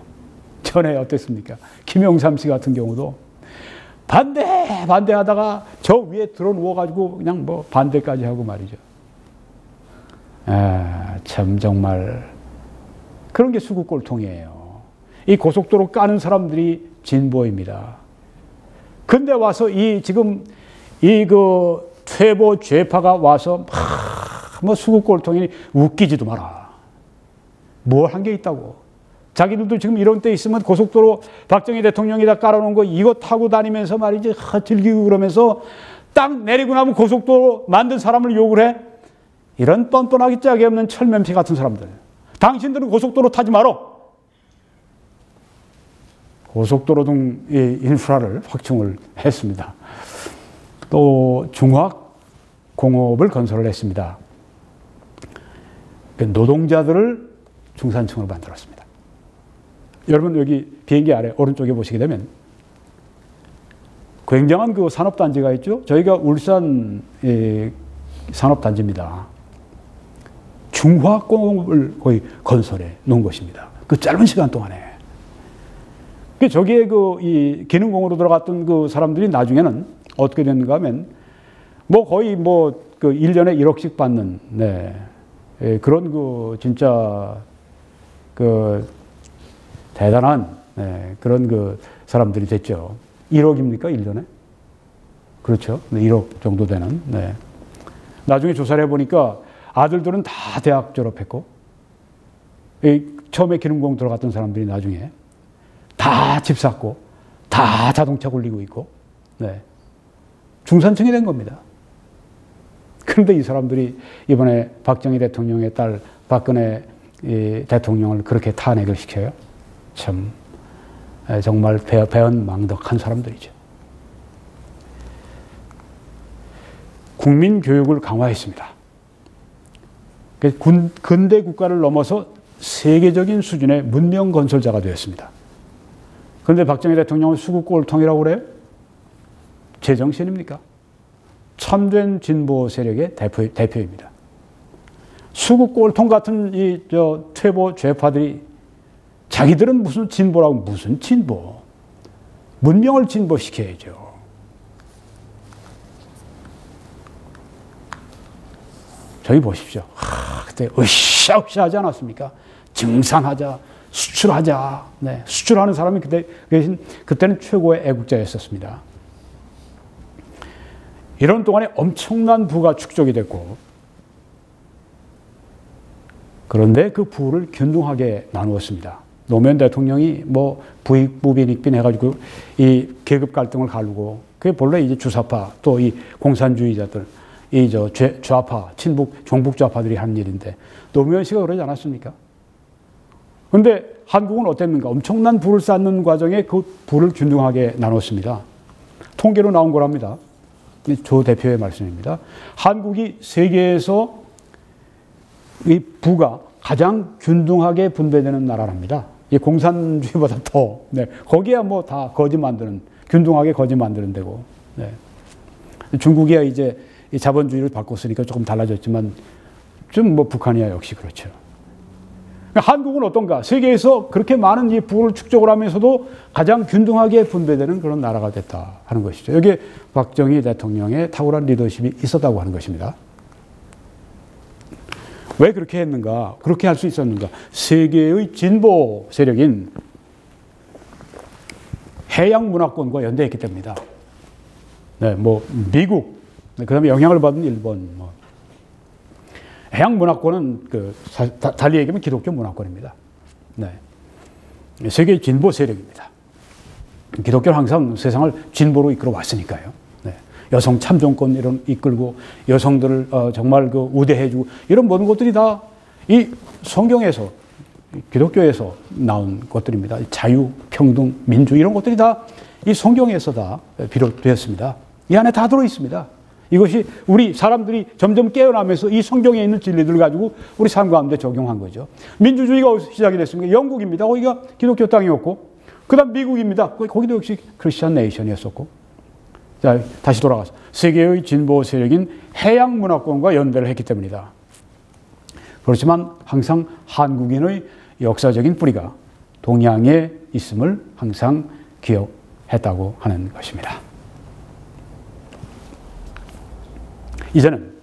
전에 어땠습니까? 김영삼 씨 같은 경우도 반대하다가 저 위에 들어 누워가지고 그냥 뭐 반대까지 하고 말이죠. 참 정말 그런 게 수국골통이에요. 이 고속도로 까는 사람들이 진보입니다. 근데 와서 지금 그 퇴보 좌파가 와서 뭐 수국골통이니 웃기지도 마라. 뭘 한 게 있다고. 자기들도 지금 이런 때 있으면 고속도로 박정희 대통령이 다 깔아놓은 거 이거 타고 다니면서 말이지 즐기고 그러면서 딱 내리고 나면 고속도로 만든 사람을 욕을 해. 이런 뻔뻔하기 짝이 없는 철면피 같은 사람들. 당신들은 고속도로 타지 말어. 고속도로 등 인프라를 확충을 했습니다. 또 중화공업을 건설을 했습니다. 노동자들을 중산층으로 만들었습니다. 여러분 여기 비행기 아래 오른쪽에 보시게 되면 굉장한 그 산업단지가 있죠. 저희가 울산 산업단지입니다. 중화공업을 거의 건설해 놓은 것입니다. 그 짧은 시간 동안에. 저기에 이 기능공으로 들어갔던 그 사람들이 나중에는 어떻게 됐는가 하면 뭐 거의 그 1년에 1억씩 받는 그런 그 진짜 그 대단한 그런 그 사람들이 됐죠. 1억입니까? 1년에? 그렇죠. 1억 정도 되는. 나중에 조사를 해보니까 아들들은 다 대학 졸업했고 처음에 기능공 들어갔던 사람들이 나중에 다 집 샀고 다 자동차 굴리고 있고 중산층이 된 겁니다. 그런데 이 사람들이 이번에 박정희 대통령의 딸 박근혜 대통령을 그렇게 탄핵을 시켜요. 참 정말 배은망덕한 사람들이죠. 국민 교육을 강화했습니다. 근대 국가를 넘어서 세계적인 수준의 문명 건설자가 되었습니다. 그런데 박정희 대통령은 수국골통이라고 그래요? 제정신입니까? 참된 진보 세력의 대표입니다. 수국골통 같은 퇴보 좌파들이 자기들은 무슨 진보라고 무슨 진보? 문명을 진보시켜야죠. 저희 보십시오. 그때 으쌰으쌰 하지 않았습니까? 증산하자, 수출하자. 네, 수출하는 사람이 그때는 최고의 애국자였었습니다. 이런 동안에 엄청난 부가 축적이 됐고, 그런데 그 부를 균등하게 나누었습니다. 노무현 대통령이 뭐 부익부 빈익빈 해가지고 이 계급 갈등을 가르고, 그게 본래 이제 주사파 또 이 공산주의자들, 이 좌파, 친북, 종북 좌파들이 하는 일인데, 노무현 씨가 그러지 않았습니까? 그런데 한국은 어땠는가? 엄청난 부를 쌓는 과정에 그 부를 균등하게 나눴습니다. 통계로 나온 거랍니다. 조 대표의 말씀입니다. 한국이 세계에서 이 부가 가장 균등하게 분배되는 나라랍니다. 이 공산주의보다 더, 네, 거기야 뭐 다 거지 만드는, 균등하게 거지 만드는 데고, 네. 중국이야 이제 이 자본주의를 바꿨으니까 조금 달라졌지만, 좀 뭐 북한이야 역시 그렇죠. 한국은 어떤가? 세계에서 그렇게 많은 이 부를 축적을 하면서도 가장 균등하게 분배되는 그런 나라가 됐다 하는 것이죠. 여기에 박정희 대통령의 탁월한 리더십이 있었다고 하는 것입니다. 왜 그렇게 했는가? 그렇게 할 수 있었는가? 세계의 진보 세력인 해양 문화권과 연대했기 때문이다. 네, 뭐 미국, 그다음에 영향을 받은 일본, 뭐 해양 문화권은 달리 얘기하면 기독교 문화권입니다. 네, 세계의 진보 세력입니다. 기독교는 항상 세상을 진보로 이끌어 왔으니까요. 네, 여성 참정권 이런 이끌고 여성들을 정말 그 우대해주고 이런 모든 것들이 다 이 성경에서 기독교에서 나온 것들입니다. 자유, 평등, 민주 이런 것들이 다 이 성경에서 다 비롯되었습니다. 이 안에 다 들어 있습니다. 이것이 우리 사람들이 점점 깨어나면서 이 성경에 있는 진리들을 가지고 우리 삶 가운데 적용한 거죠. 민주주의가 어디서 시작이 됐습니까? 영국입니다. 거기가 기독교 땅이었고, 그 다음 미국입니다. 거기도 역시 크리스천 네이션이었었고. 자, 다시 돌아가서 세계의 진보 세력인 해양 문화권과 연대를 했기 때문이다. 그렇지만 항상 한국인의 역사적인 뿌리가 동양에 있음을 항상 기억했다고 하는 것입니다. 이제는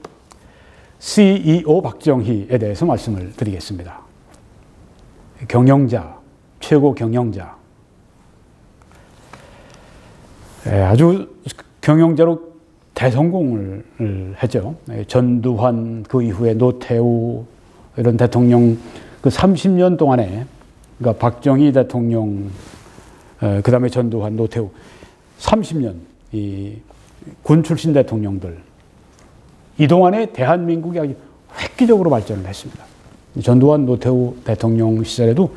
CEO 박정희에 대해서 말씀을 드리겠습니다. 경영자, 최고 경영자. 아주 경영자로 대성공을 했죠. 전두환, 그 이후에 노태우 이런 대통령 그 30년 동안에, 그러니까 박정희 대통령, 그 다음에 전두환, 노태우 30년 이 군 출신 대통령들, 이 동안에 대한민국이 아주 획기적으로 발전을 했습니다. 전두환, 노태우 대통령 시절에도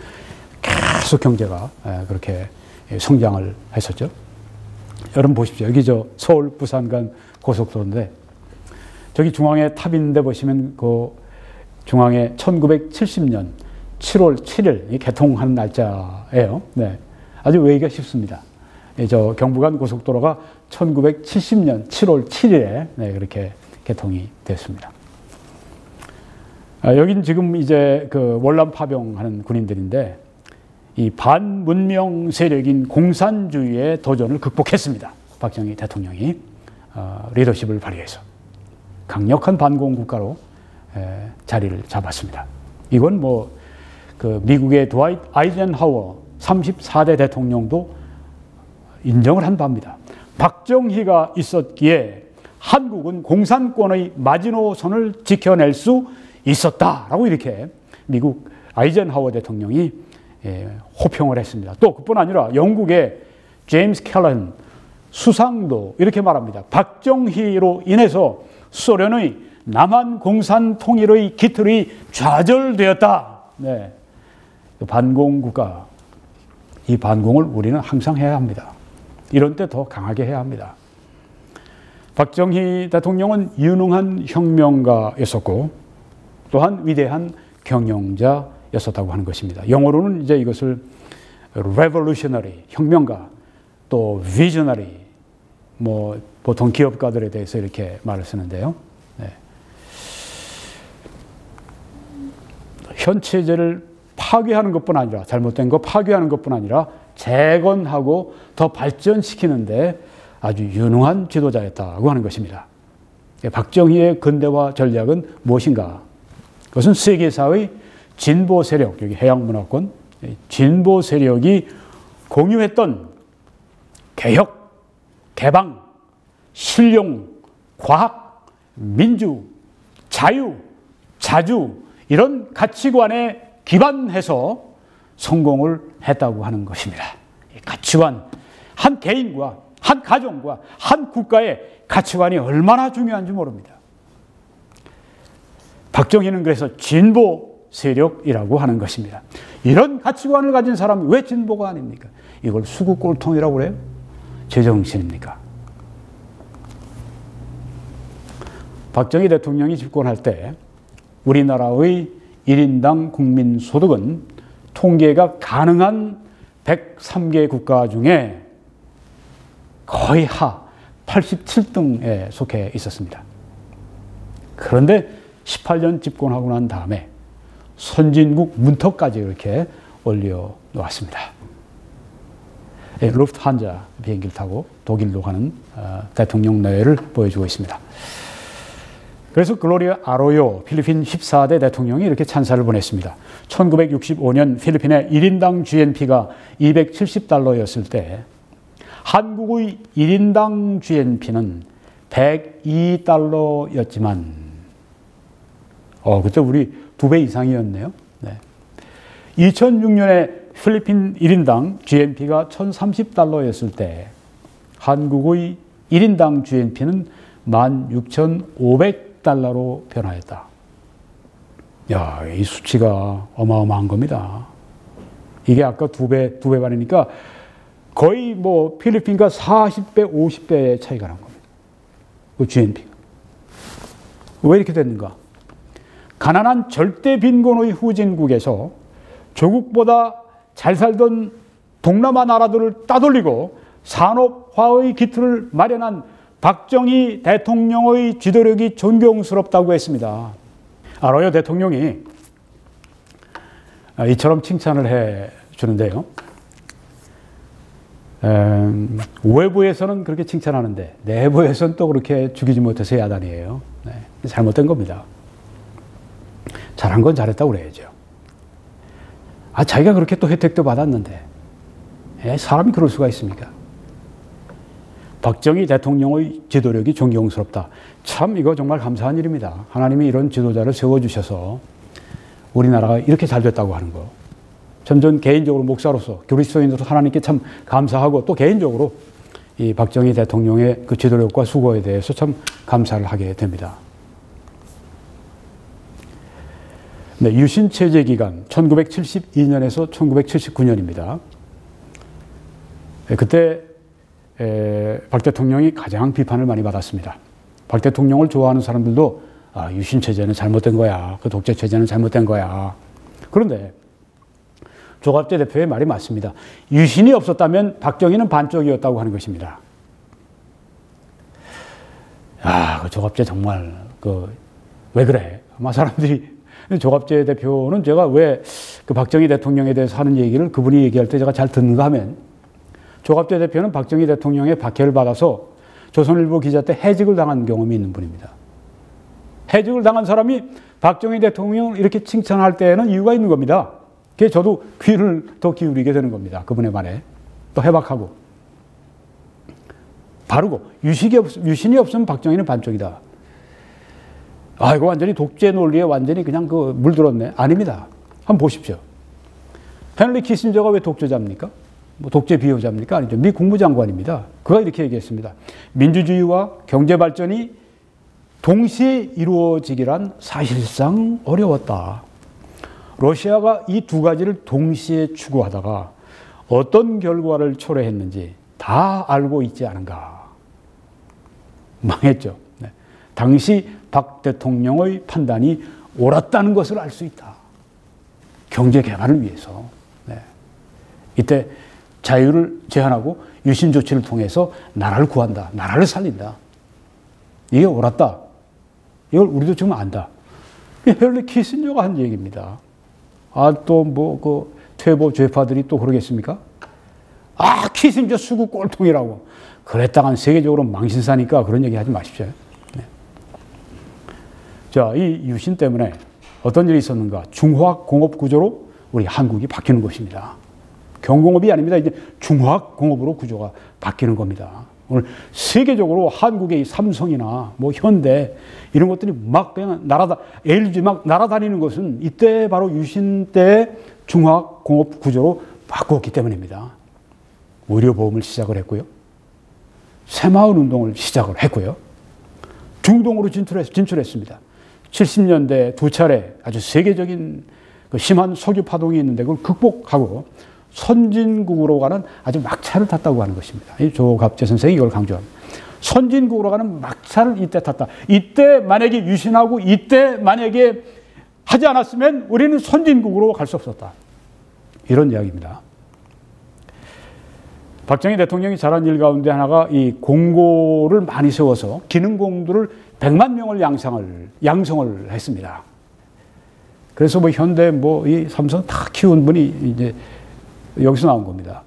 계속 경제가 그렇게 성장을 했었죠. 여러분 보십시오. 여기 서울 부산 간 고속도로인데, 저기 중앙에 탑인데 보시면 그 중앙에 1970년 7월 7일 개통한 날짜예요. 네, 아주 외우기가 쉽습니다. 저 경부간 고속도로가 1970년 7월 7일에 네, 그렇게 개통이 됐습니다. 여긴 지금 이제 그 월남 파병하는 군인들인데, 이 반문명 세력인 공산주의의 도전을 극복했습니다. 박정희 대통령이 리더십을 발휘해서 강력한 반공 국가로 자리를 잡았습니다. 이건 뭐 그 미국의 드와이트 아이젠하워 34대 대통령도 인정을 한 바입니다. 박정희가 있었기에 한국은 공산권의 마지노선을 지켜낼 수 있었다라고 이렇게 미국 아이젠하워 대통령이 호평을 했습니다. 또 그뿐 아니라 영국의 제임스 캘런 수상도 이렇게 말합니다. 박정희로 인해서 소련의 남한 공산 통일의 기틀이 좌절되었다. 네. 반공국가, 이 반공을 우리는 항상 해야 합니다. 이런 때 더 강하게 해야 합니다. 박정희 대통령은 유능한 혁명가였었고, 또한 위대한 경영자였었다고 하는 것입니다. 영어로는 이제 이것을 revolutionary, 혁명가, 또 visionary, 뭐 보통 기업가들에 대해서 이렇게 말을 쓰는데요. 네. 현 체제를 파괴하는 것뿐 아니라, 잘못된 거 파괴하는 것뿐 아니라 재건하고 더 발전시키는데 아주 유능한 지도자였다고 하는 것입니다. 박정희의 근대화 전략은 무엇인가? 그것은 세계사의 진보 세력, 여기 해양문화권, 진보 세력이 공유했던 개혁, 개방, 실용, 과학, 민주, 자유, 자주 이런 가치관에 기반해서 성공을 했다고 하는 것입니다. 이 가치관, 한 개인과 한 가정과 한 국가의 가치관이 얼마나 중요한지 모릅니다. 박정희는 그래서 진보 세력이라고 하는 것입니다. 이런 가치관을 가진 사람이 왜 진보가 아닙니까? 이걸 수구꼴통이라고 그래요? 제정신입니까? 박정희 대통령이 집권할 때 우리나라의 1인당 국민소득은 통계가 가능한 103개 국가 중에 거의 하 87등에 속해 있었습니다. 그런데 18년 집권하고 난 다음에 선진국 문턱까지 이렇게 올려놓았습니다. 루프트한자 비행기를 타고 독일로 가는 대통령 노예를 보여주고 있습니다. 그래서 글로리아 아로요 필리핀 14대 대통령이 이렇게 찬사를 보냈습니다. 1965년 필리핀의 1인당 GNP가 270달러였을 때 한국의 1인당 GNP는 102달러였지만 그때 우리 2배 이상이었네요. 네. 2006년에 필리핀 1인당 GNP가 1030달러였을 때 한국의 1인당 GNP는 16,500달러로 변화했다. 야, 이 수치가 어마어마한 겁니다. 이게 아까 두 배 반이니까 거의 뭐 필리핀과 40배, 50배의 차이가 난 겁니다. 그 GNP가. 왜 이렇게 됐는가? 가난한 절대 빈곤의 후진국에서 조국보다 잘 살던 동남아 나라들을 따돌리고 산업화의 기틀을 마련한 박정희 대통령의 지도력이 존경스럽다고 했습니다. 아로요 대통령이 이처럼 칭찬을 해 주는데요. 외부에서는 그렇게 칭찬하는데 내부에서는 또 그렇게 죽이지 못해서 야단이에요. 네, 잘못된 겁니다. 잘한 건 잘했다고 그래야죠. 자기가 그렇게 또 혜택도 받았는데 사람이 그럴 수가 있습니까? 박정희 대통령의 지도력이 존경스럽다. 참 이거 정말 감사한 일입니다. 하나님이 이런 지도자를 세워주셔서 우리나라가 이렇게 잘 됐다고 하는 거. 전 개인적으로 목사로서 그리스도인으로서 하나님께 참 감사하고 또 개인적으로 이 박정희 대통령의 그 지도력과 수고에 대해서 참 감사를 하게 됩니다. 네, 유신체제 기간 1972년에서 1979년입니다. 그때 박 대통령이 가장 비판을 많이 받았습니다. 박 대통령을 좋아하는 사람들도 유신체제는 잘못된 거야. 그 독재체제는 잘못된 거야. 그런데 조갑재 대표의 말이 맞습니다. 유신이 없었다면 박정희는 반쪽이었다고 하는 것입니다. 그 조갑재 정말 왜 그래? 아마 사람들이 조갑재 대표는 제가 왜 그 박정희 대통령에 대해서 하는 얘기를 그분이 얘기할 때 제가 잘 듣는가 하면 조갑재 대표는 박정희 대통령의 박해를 받아서 조선일보 기자 때 해직을 당한 경험이 있는 분입니다. 해직을 당한 사람이 박정희 대통령을 이렇게 칭찬할 때에는 이유가 있는 겁니다. 그게 저도 귀를 더 기울이게 되는 겁니다. 그분의 말에. 또 해박하고. 바르고. 유신이 없으면 박정희는 반쪽이다. 이거 완전히 독재 논리에 완전히 그냥 물들었네. 아닙니다. 한번 보십시오. 헨리 키신저가 왜 독재자입니까? 독재 비호자입니까? 아니죠. 미 국무장관입니다. 그가 이렇게 얘기했습니다. 민주주의와 경제발전이 동시에 이루어지기란 사실상 어려웠다. 러시아가 이 두 가지를 동시에 추구하다가 어떤 결과를 초래했는지 다 알고 있지 않은가. 망했죠. 네. 당시 박 대통령의 판단이 옳았다는 것을 알 수 있다. 경제 개발을 위해서. 네. 이때 자유를 제한하고 유신 조치를 통해서 나라를 구한다. 나라를 살린다. 이게 옳았다. 이걸 우리도 지금 안다. 헨리 키신저가 한 얘기입니다. 또 퇴보 좌파들이 또 그러겠습니까? 키신저 수구 꼴통이라고. 그랬다간 세계적으로 망신사니까 그런 얘기 하지 마십시오. 네. 자, 이 유신 때문에 어떤 일이 있었는가? 중화학 공업 구조로 우리 한국이 바뀌는 것입니다. 경공업이 아닙니다. 이제 중화학 공업으로 구조가 바뀌는 겁니다. 오늘 세계적으로 한국의 삼성이나 뭐 현대 이런 것들이 막 그냥 LG 막 날아다니는 것은 이때 바로 유신 때 중화학 공업 구조로 바꾸었기 때문입니다. 의료보험을 시작을 했고요. 새마을 운동을 시작을 했고요. 중동으로 진출했습니다. 70년대 두 차례 아주 세계적인 그 심한 석유 파동이 있는데 그걸 극복하고 선진국으로 가는 아주 막차를 탔다고 하는 것입니다. 조갑재 선생이 이걸 강조합니다. 선진국으로 가는 막차를 이때 탔다. 이때 만약에 유신하고 이때 만약에 하지 않았으면 우리는 선진국으로 갈 수 없었다. 이런 이야기입니다. 박정희 대통령이 잘한 일 가운데 하나가 이 공고를 많이 세워서 기능공들을 100만 명을 양성을 했습니다. 그래서 뭐 현대 뭐 이 삼성 다 키운 분이 이제 여기서 나온 겁니다.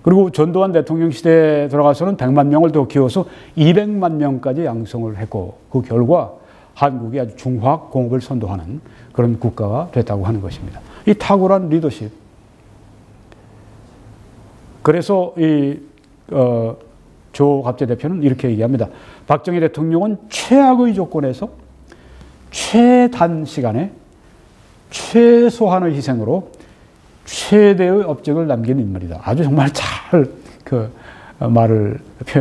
그리고 전두환 대통령 시대에 들어가서는 100만 명을 더 키워서 200만 명까지 양성을 했고 그 결과 한국이 아주 중화학 공업을 선도하는 그런 국가가 됐다고 하는 것입니다. 이 탁월한 리더십. 그래서 조갑재 대표는 이렇게 얘기합니다. 박정희 대통령은 최악의 조건에서 최단 시간에 최소한의 희생으로 최대의 업적을 남긴 인물이다. 아주 정말 잘 표현을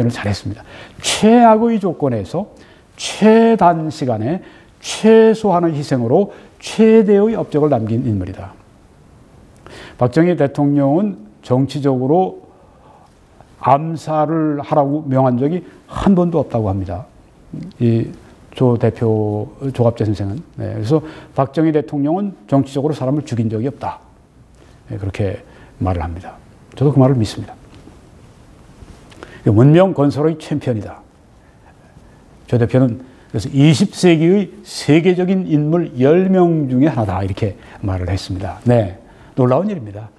잘했습니다. 최악의 조건에서 최단 시간에 최소한의 희생으로 최대의 업적을 남긴 인물이다. 박정희 대통령은 정치적으로 암살을 하라고 명한 적이 한 번도 없다고 합니다. 이 조갑재 선생은. 네, 그래서 박정희 대통령은 정치적으로 사람을 죽인 적이 없다. 네, 그렇게 말을 합니다. 저도 그 말을 믿습니다. 문명 건설의 챔피언이다. 조 대표는 그래서 20세기의 세계적인 인물 10명 중에 하나다. 이렇게 말을 했습니다. 네, 놀라운 일입니다.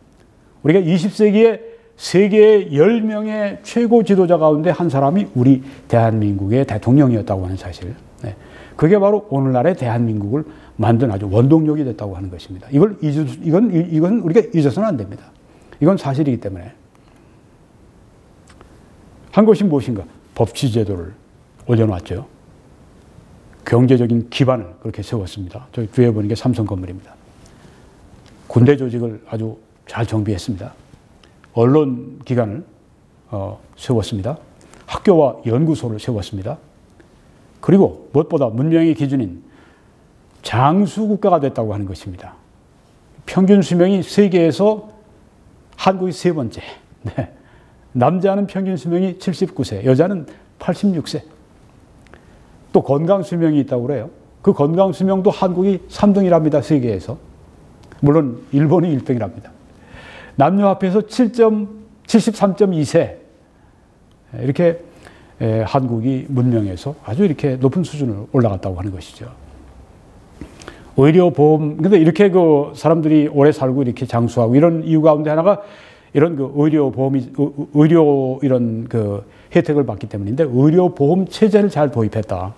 우리가 20세기에 세계의 10명의 최고 지도자 가운데 한 사람이 우리 대한민국의 대통령이었다고 하는 사실. 네. 그게 바로 오늘날의 대한민국을 만든 아주 원동력이 됐다고 하는 것입니다. 이건 우리가 잊어서는 안 됩니다. 이건 사실이기 때문에. 한 것이 무엇인가? 법치제도를 올려놨죠. 경제적인 기반을 그렇게 세웠습니다. 저희 뒤에 보는 게 삼성 건물입니다. 군대 조직을 아주 잘 정비했습니다. 언론 기관을 세웠습니다. 학교와 연구소를 세웠습니다. 그리고 무엇보다 문명의 기준인 장수국가가 됐다고 하는 것입니다. 평균 수명이 세계에서 한국이 세 번째. 네. 남자는 평균 수명이 79세, 여자는 86세. 또 건강 수명이 있다고 그래요. 그 건강 수명도 한국이 3등이랍니다. 세계에서. 물론 일본이 1등이랍니다. 남녀 합해서 73.2세. 이렇게 한국이 문명에서 아주 이렇게 높은 수준으로 올라갔다고 하는 것이죠. 의료보험, 근데 이렇게 사람들이 오래 살고 이렇게 장수하고 이런 이유 가운데 하나가 이런 의료 이런 혜택을 받기 때문인데 의료보험 체제를 잘 도입했다.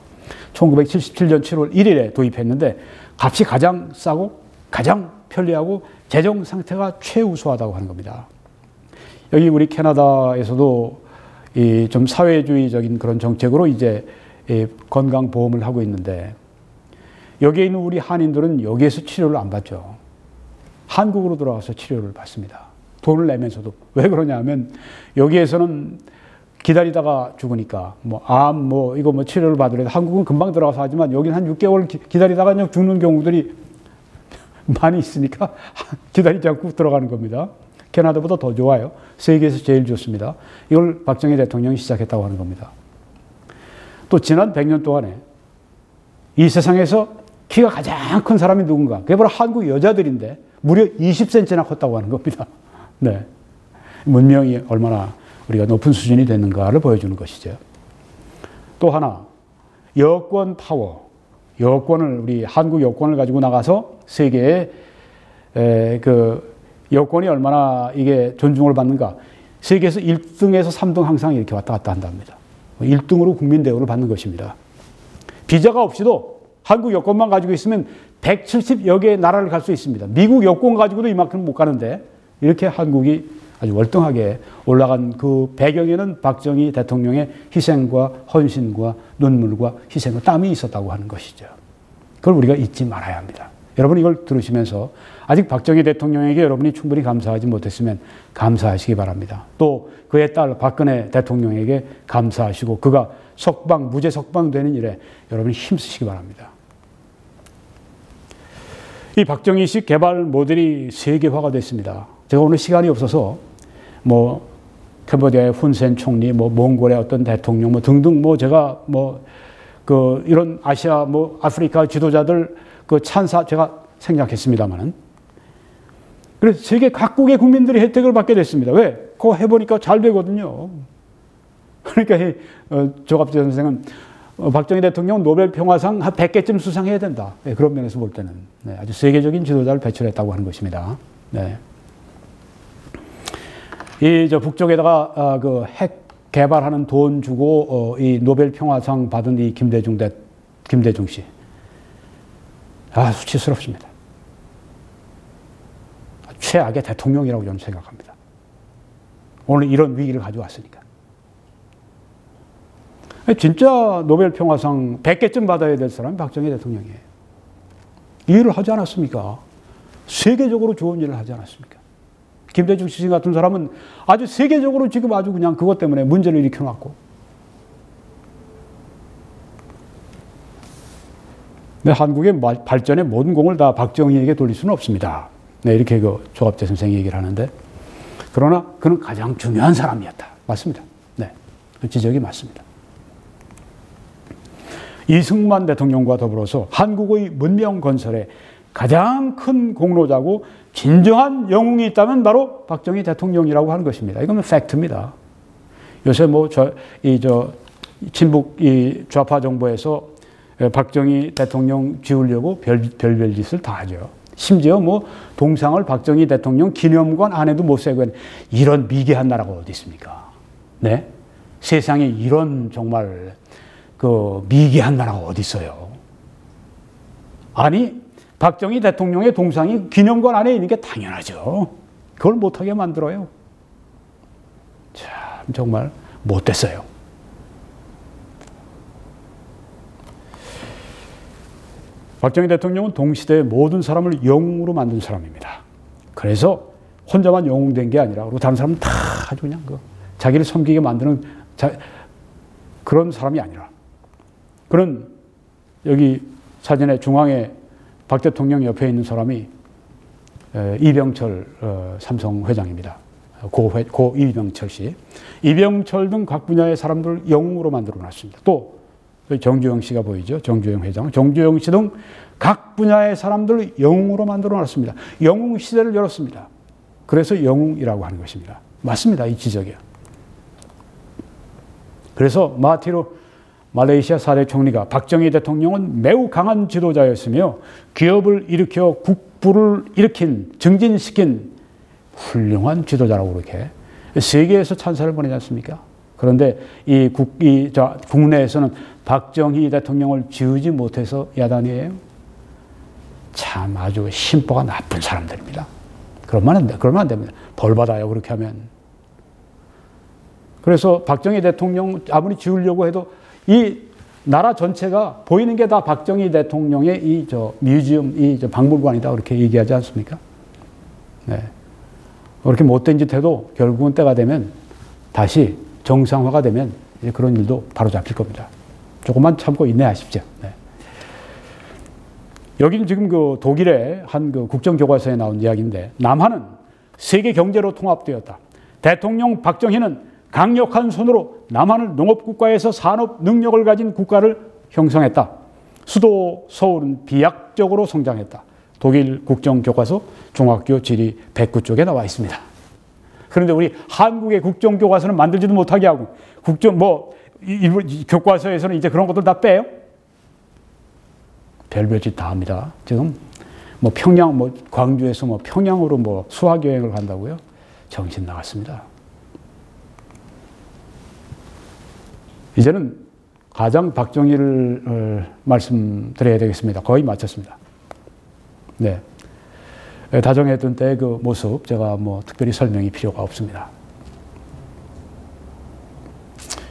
1977년 7월 1일에 도입했는데 값이 가장 싸고 가장 편리하고 재정 상태가 최우수하다고 하는 겁니다. 여기 우리 캐나다에서도 좀 사회주의적인 그런 정책으로 이제 건강보험을 하고 있는데 여기에 있는 우리 한인들은 여기에서 치료를 안 받죠. 한국으로 들어가서 치료를 받습니다. 돈을 내면서도. 왜 그러냐면 여기에서는 기다리다가 죽으니까 이거 치료를 받으려도 한국은 금방 들어가서 하지만 여기는 한 6개월 기다리다가 그냥 죽는 경우들이 많이 있으니까 기다리지 않고 들어가는 겁니다. 캐나다보다 더 좋아요. 세계에서 제일 좋습니다. 이걸 박정희 대통령이 시작했다고 하는 겁니다. 또 지난 100년 동안에 이 세상에서 키가 가장 큰 사람이 누군가? 그게 바로 한국 여자들인데 무려 20cm나 컸다고 하는 겁니다. 네. 문명이 얼마나 우리가 높은 수준이 됐는가를 보여주는 것이죠. 또 하나, 여권 파워. 여권을, 우리 한국 여권을 가지고 나가서 세계에 여권이 얼마나 이게 존중을 받는가. 세계에서 1등에서 3등 항상 이렇게 왔다 갔다 한답니다. 1등으로 국민 대우를 받는 것입니다. 비자가 없이도 한국 여권만 가지고 있으면 170여 개의 나라를 갈 수 있습니다. 미국 여권 가지고도 이만큼 못 가는데 이렇게 한국이 아주 월등하게 올라간 그 배경에는 박정희 대통령의 희생과 헌신과 눈물과 희생과 땀이 있었다고 하는 것이죠. 그걸 우리가 잊지 말아야 합니다. 여러분 이걸 들으시면서 아직 박정희 대통령에게 여러분이 충분히 감사하지 못했으면 감사하시기 바랍니다. 또 그의 딸 박근혜 대통령에게 감사하시고 그가 무죄 석방되는 일에 여러분이 힘쓰시기 바랍니다. 이 박정희식 개발 모델이 세계화가 됐습니다. 제가 오늘 시간이 없어서 캄보디아의 훈센 총리, 몽골의 어떤 대통령, 등등, 제가 이런 아시아, 아프리카 지도자들 찬사 제가 생략했습니다만은. 그래서 세계 각국의 국민들이 혜택을 받게 됐습니다. 왜? 그거 해보니까 잘 되거든요. 그러니까 조갑재 선생은 박정희 대통령 노벨 평화상 한 100개쯤 수상해야 된다. 네, 그런 면에서 볼 때는 아주 세계적인 지도자를 배출했다고 하는 것입니다. 네. 북쪽에다가 핵 개발하는 돈 주고 이 노벨 평화상 받은 이 김대중 씨. 수치스럽습니다. 최악의 대통령이라고 저는 생각합니다. 오늘 이런 위기를 가져왔으니까. 진짜 노벨 평화상 100개쯤 받아야 될 사람이 박정희 대통령이에요. 이 일을 하지 않았습니까? 세계적으로 좋은 일을 하지 않았습니까? 김대중 씨 같은 사람은 아주 세계적으로 지금 아주 그냥 그것 때문에 문제를 일으켜놨고. 근데 한국의 발전의 모든 공을 다 박정희에게 돌릴 수는 없습니다. 네, 이렇게 조갑재 선생이 얘기를 하는데. 그러나 그는 가장 중요한 사람이었다. 맞습니다. 네, 그 지적이 맞습니다. 이승만 대통령과 더불어서 한국의 문명 건설에 가장 큰 공로자고 진정한 영웅이 있다면 바로 박정희 대통령이라고 하는 것입니다. 이건 팩트입니다. 요새 친북 좌파 정부에서 박정희 대통령 지우려고 별별 짓을 다 하죠. 심지어 동상을 박정희 대통령 기념관 안에도 못 세고 이런 미개한 나라가 어디 있습니까? 네? 세상에 이런 정말 미개한 나라가 어디 있어요? 아니, 박정희 대통령의 동상이 기념관 안에 있는 게 당연하죠. 그걸 못하게 만들어요. 참, 정말 못됐어요. 박정희 대통령은 동시대의 모든 사람을 영웅으로 만든 사람입니다. 그래서 혼자만 영웅된 게 아니라, 그리고 다른 사람은 다 아주 그냥 자기를 섬기게 만드는 그런 사람이 아니라, 그는 여기 사진의 중앙에 박 대통령 옆에 있는 사람이 이병철 삼성 회장입니다. 고 이병철 씨. 이병철 등 각 분야의 사람들을 영웅으로 만들어 놨습니다. 또 정주영 씨가 보이죠? 정주영 회장. 정주영 씨 등 각 분야의 사람들을 영웅으로 만들어 놨습니다. 영웅 시대를 열었습니다. 그래서 영웅이라고 하는 것입니다. 맞습니다. 이 지적이요. 그래서 마하티르 말레이시아 사대 총리가 박정희 대통령은 매우 강한 지도자였으며 기업을 일으켜 국부를 증진시킨 훌륭한 지도자라고 그렇게 세계에서 찬사를 보내지 않습니까? 그런데 국내에서는 박정희 대통령을 지우지 못해서 야단이에요. 참 아주 심보가 나쁜 사람들입니다. 그러면 안 됩니다. 벌 받아요, 그렇게 하면. 그래서 박정희 대통령 아무리 지우려고 해도 이 나라 전체가 보이는 게 다 박정희 대통령의 뮤지엄, 박물관이다, 그렇게 얘기하지 않습니까? 네. 그렇게 못된 짓 해도 결국은 때가 되면 다시 정상화가 되면 이제 그런 일도 바로 잡힐 겁니다. 조금만 참고 인내하십시오. 네. 여기는 지금 독일의 한 국정교과서에 나온 이야기인데, 남한은 세계 경제로 통합되었다. 대통령 박정희는 강력한 손으로 남한을 농업국가에서 산업 능력을 가진 국가를 형성했다. 수도 서울은 비약적으로 성장했다. 독일 국정교과서 중학교 지리 109쪽에 나와 있습니다. 그런데 우리 한국의 국정교과서는 만들지도 못하게 하고, 교과서에서는 이제 그런 것들 다 빼요? 별별 짓 다 합니다. 지금 평양, 광주에서 평양으로 수학여행을 간다고요? 정신 나갔습니다. 이제는 가장 박정희를 말씀드려야 되겠습니다. 거의 마쳤습니다. 네. 다정했던 때 그 모습 제가 뭐 특별히 설명이 필요가 없습니다.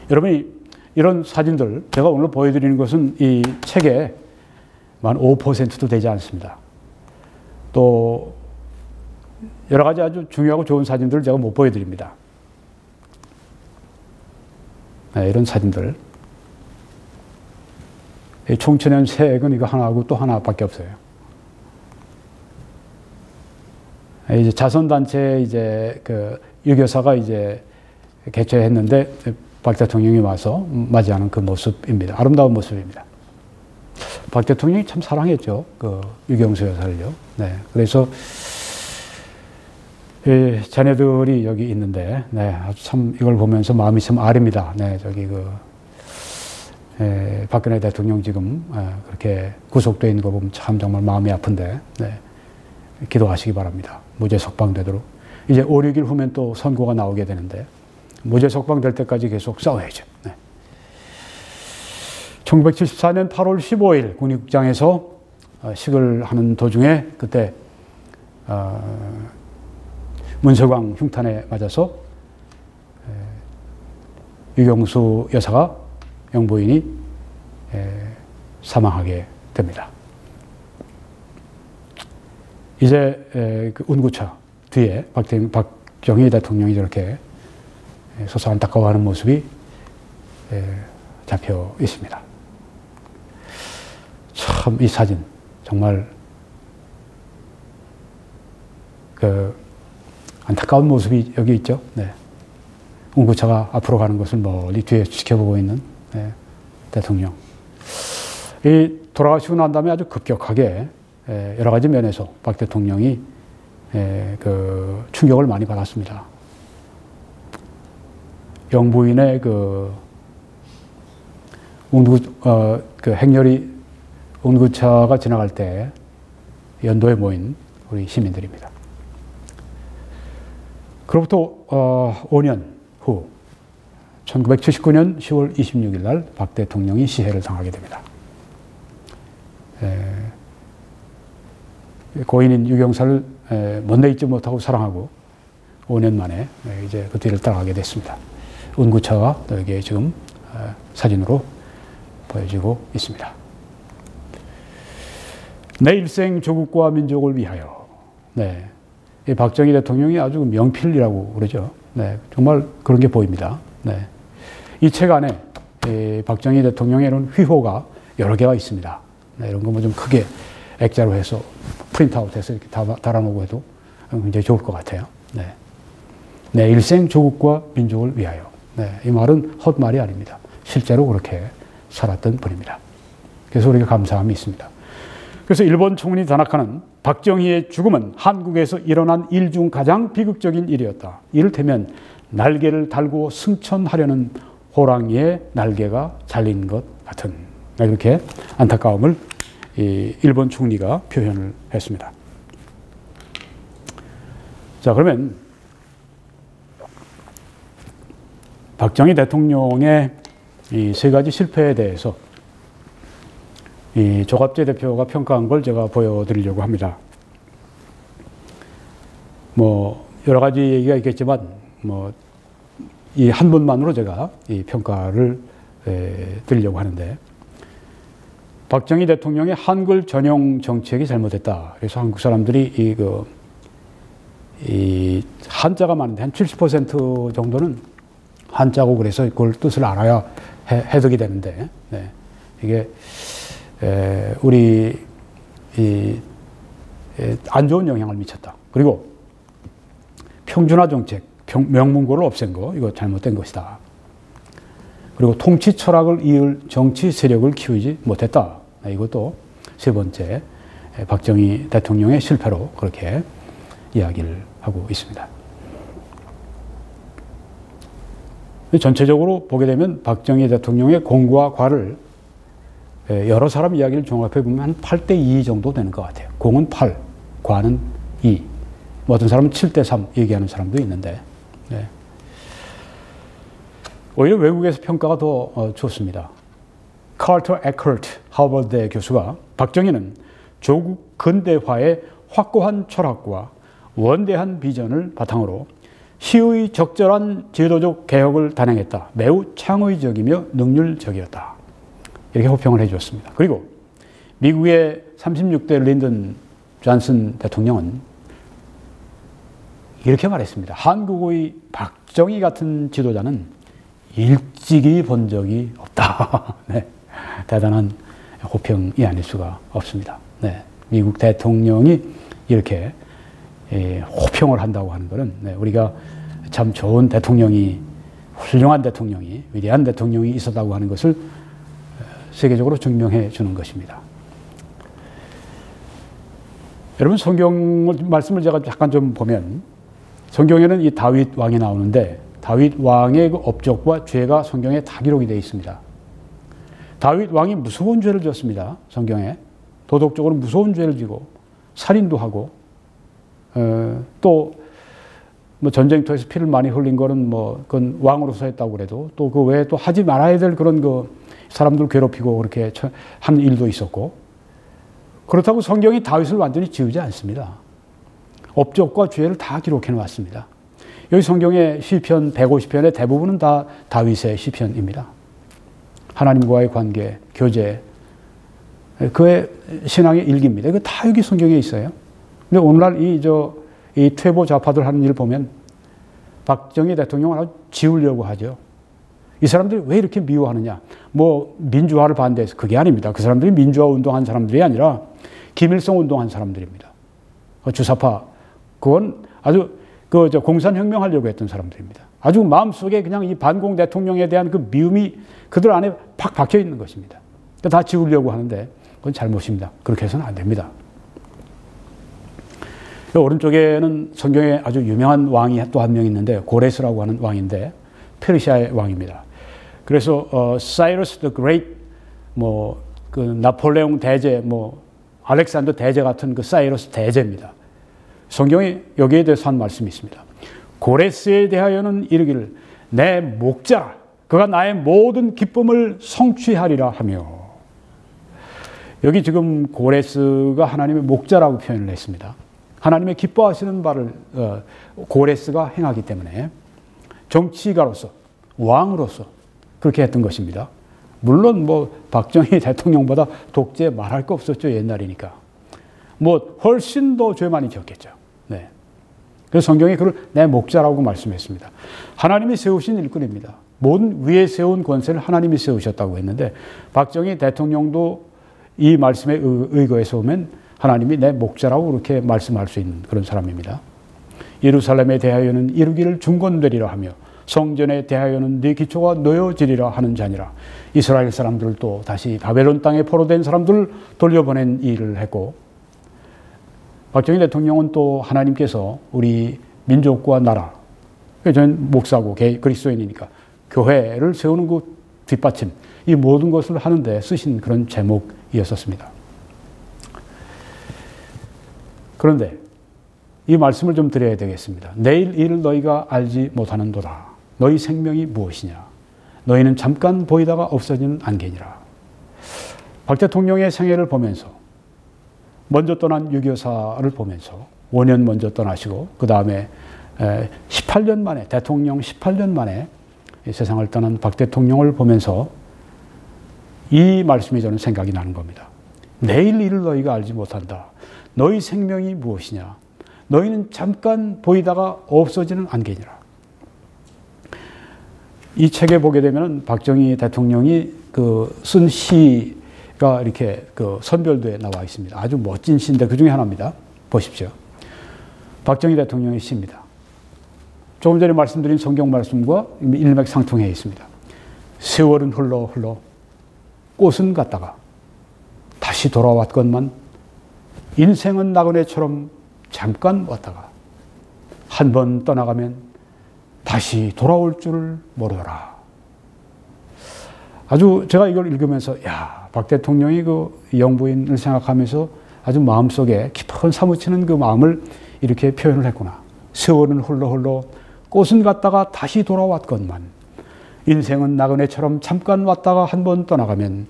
여러분이 이런 사진들 제가 오늘 보여드리는 것은 이 책의 한 5%도 되지 않습니다. 또 여러 가지 아주 중요하고 좋은 사진들을 제가 못 보여드립니다. 네, 이런 사진들. 총천연 세액은 이거 하나하고 또 하나밖에 없어요. 이제 자선단체 이제 그 유교사가 이제 개최했는데 박 대통령이 와서 맞이하는 그 모습입니다. 아름다운 모습입니다. 박 대통령이 참 사랑했죠. 그 유경수 여사를요. 네. 그래서 자녀들이 여기 있는데, 네. 아주 참 이걸 보면서 마음이 참 아립니다. 네. 저기 박근혜 대통령 지금 그렇게 구속되어 있는 거 보면 참 정말 마음이 아픈데, 네. 기도하시기 바랍니다. 무죄 석방되도록. 이제 5, 6일 후면 또 선고가 나오게 되는데, 무죄 석방될 때까지 계속 싸워야죠. 네. 1974년 8월 15일 국립극장에서 식을 하는 도중에 그때 문서광 흉탄에 맞아서 유경수 여사가 영부인이 사망하게 됩니다. 이제 그 운구차 뒤에 박정희 대통령이 저렇게 서서 안타까워하는 모습이 잡혀 있습니다. 참 이 사진 정말 그 안타까운 모습이 여기 있죠. 네. 운구차가 앞으로 가는 것을 멀리 뒤에 지켜보고 있는 대통령. 이 돌아가시고 난 다음에 아주 급격하게 여러 가지 면에서 박 대통령이 그 충격을 많이 받았습니다. 영부인의 그 행렬이 운구차가 지나갈 때 연도에 모인 우리 시민들입니다. 그로부터 5년 후 1979년 10월 26일 날 박 대통령이 시해를 당하게 됩니다. 고인인 유경사를 먼데 잊지 못하고 사랑하고 5년 만에 이제 그 뒤를 따라가게 됐습니다. 운구차가 여기에 지금 사진으로 보여지고 있습니다. 내 일생 조국과 민족을 위하여. 네. 이 박정희 대통령이 아주 명필이라고 그러죠. 네. 정말 그런 게 보입니다. 네. 이 책 안에 이 박정희 대통령의 이런 휘호가 여러 개가 있습니다. 네. 이런 거 뭐 좀 크게 액자로 해서 프린트아웃해서 이렇게 달아놓고 해도 굉장히 좋을 것 같아요. 네. 내 일생 조국과 민족을 위하여. 네. 이 말은 헛말이 아닙니다. 실제로 그렇게 살았던 분입니다. 그래서 우리가 감사함이 있습니다. 그래서 일본 총리 다나카는 박정희의 죽음은 한국에서 일어난 일 중 가장 비극적인 일이었다. 이를테면 날개를 달고 승천하려는 호랑이의 날개가 잘린 것 같은, 이렇게 안타까움을 이 일본 총리가 표현을 했습니다. 자, 그러면 박정희 대통령의 이 세 가지 실패에 대해서 이 조갑재 대표가 평가한 걸 제가 보여드리려고 합니다. 뭐 여러 가지 얘기가 있겠지만 뭐 이 한 분만으로 제가 이 평가를 드리려고 하는데, 박정희 대통령의 한글 전용 정책이 잘못됐다. 그래서 한국 사람들이 이 한자가 많은데 한 70% 정도는 한자고, 그래서 그걸 뜻을 알아야 해석이 되는데, 네. 이게 우리 안 좋은 영향을 미쳤다. 그리고 평준화 정책, 명문고를 없앤 거, 이거 잘못된 것이다. 그리고 통치 철학을 이을 정치 세력을 키우지 못했다. 이것도 세 번째 박정희 대통령의 실패로 그렇게 이야기를 하고 있습니다. 전체적으로 보게 되면 박정희 대통령의 공과 과를 여러 사람 이야기를 종합해 보면 한 8대2 정도 되는 것 같아요. 공은 8, 과는 2. 뭐 어떤 사람은 7대3 얘기하는 사람도 있는데, 네. 오히려 외국에서 평가가 더 좋습니다. 칼터 에커트 하버드대 교수가 박정희는 조국 근대화의 확고한 철학과 원대한 비전을 바탕으로 시의 적절한 제도적 개혁을 단행했다. 매우 창의적이며 능률적이었다. 이렇게 호평을 해주었습니다. 그리고 미국의 36대 린던 존슨 대통령은 이렇게 말했습니다. 한국의 박정희 같은 지도자는 일찍이 본 적이 없다. 네. 대단한 호평이 아닐 수가 없습니다. 네. 미국 대통령이 이렇게 호평을 한다고 하는 것은 우리가 참 좋은 대통령이, 훌륭한 대통령이, 위대한 대통령이 있었다고 하는 것을 세계적으로 증명해 주는 것입니다. 여러분, 성경 말씀을 제가 잠깐 좀 보면 성경에는 이 다윗 왕이 나오는데 다윗 왕의 그 업적과 죄가 성경에 다 기록이 되어 있습니다. 다윗 왕이 무서운 죄를 지었습니다. 성경에. 도덕적으로 무서운 죄를 지고 살인도 하고 또 뭐 전쟁터에서 피를 많이 흘린 거는 뭐 그건 왕으로서 했다고 그래도 또 그 외에 또 하지 말아야 될 그런 그 사람들 괴롭히고 그렇게 한 일도 있었고, 그렇다고 성경이 다윗을 완전히 지우지 않습니다. 업적과 죄를 다 기록해 놓았습니다. 여기 성경의 시편 150편의 대부분은 다 다윗의 시편입니다. 하나님과의 관계, 교제, 그의 신앙의 일기입니다. 이거 다 여기 성경에 있어요. 근데 오늘날 이 퇴보 좌파들 하는 일을 보면 박정희 대통령을 아주 지우려고 하죠. 이 사람들이 왜 이렇게 미워하느냐? 뭐 민주화를 반대해서 그게 아닙니다. 그 사람들이 민주화 운동한 사람들이 아니라 김일성 운동한 사람들입니다. 주사파, 그건 아주 공산혁명 하려고 했던 사람들입니다. 아주 마음속에 그냥 이 반공 대통령에 대한 그 미움이 그들 안에 팍 박혀 있는 것입니다. 다 지우려고 하는데 그건 잘못입니다. 그렇게 해서는 안 됩니다. 오른쪽에는 성경에 아주 유명한 왕이 또 한 명 있는데 고레스라고 하는 왕인데 페르시아의 왕입니다. 그래서 사이러스 더 그레이트, 그 나폴레옹 대제, 알렉산더 대제 같은 그 사이러스 대제입니다. 성경에 여기에 대해서 한 말씀이 있습니다. 고레스에 대하여는 이르기를 내 목자 그가 나의 모든 기쁨을 성취하리라 하며, 여기 지금 고레스가 하나님의 목자라고 표현을 했습니다. 하나님의 기뻐하시는 바를 고레스가 행하기 때문에 정치가로서 왕으로서 그렇게 했던 것입니다. 물론 박정희 대통령보다 독재 말할 거 없었죠. 옛날이니까. 훨씬 더 죄 많이 지었겠죠. 네. 그래서 성경에 그를 내 목자라고 말씀했습니다. 하나님이 세우신 일꾼입니다. 모든 위에 세운 권세를 하나님이 세우셨다고 했는데 박정희 대통령도 이 말씀에 의거해서 보면 하나님이 내 목자라고 그렇게 말씀할 수 있는 그런 사람입니다. 예루살렘에 대하여는 이루기를 중건되리라 하며 성전에 대하여는 네 기초가 놓여지리라 하는 자니라. 이스라엘 사람들도 다시 바벨론 땅에 포로된 사람들을 돌려보낸 일을 했고, 박정희 대통령은 또 하나님께서 우리 민족과 나라, 저는 목사고 그리스도인이니까 교회를 세우는 그 뒷받침, 이 모든 것을 하는데 쓰신 그런 제목이었습니다. 그런데 이 말씀을 좀 드려야 되겠습니다. 내일 일을 너희가 알지 못하는도다. 너희 생명이 무엇이냐? 너희는 잠깐 보이다가 없어지는 안개니라. 박 대통령의 생애를 보면서 먼저 떠난 6.24를 보면서 5년 먼저 떠나시고 그 다음에 18년 만에 대통령 18년 만에 세상을 떠난 박 대통령을 보면서 이 말씀이 저는 생각이 나는 겁니다. 내일 일을 너희가 알지 못한다. 너희 생명이 무엇이냐? 너희는 잠깐 보이다가 없어지는 안개니라. 이 책에 보게 되면 박정희 대통령이 쓴 시가 이렇게 선별도에 나와 있습니다. 아주 멋진 시인데 그 중에 하나입니다. 보십시오. 박정희 대통령의 시입니다. 조금 전에 말씀드린 성경 말씀과 일맥상통해 있습니다. 세월은 흘러 꽃은 갔다가 다시 돌아왔건만 인생은 나그네처럼 잠깐 왔다가 한 번 떠나가면 다시 돌아올 줄을 모르더라. 아주 제가 이걸 읽으면서 박 대통령이 그 영부인을 생각하면서 아주 마음속에 깊은 사무치는 그 마음을 이렇게 표현을 했구나. 세월은 흘러 꽃은 갔다가 다시 돌아왔건만 인생은 나그네처럼 잠깐 왔다가 한 번 떠나가면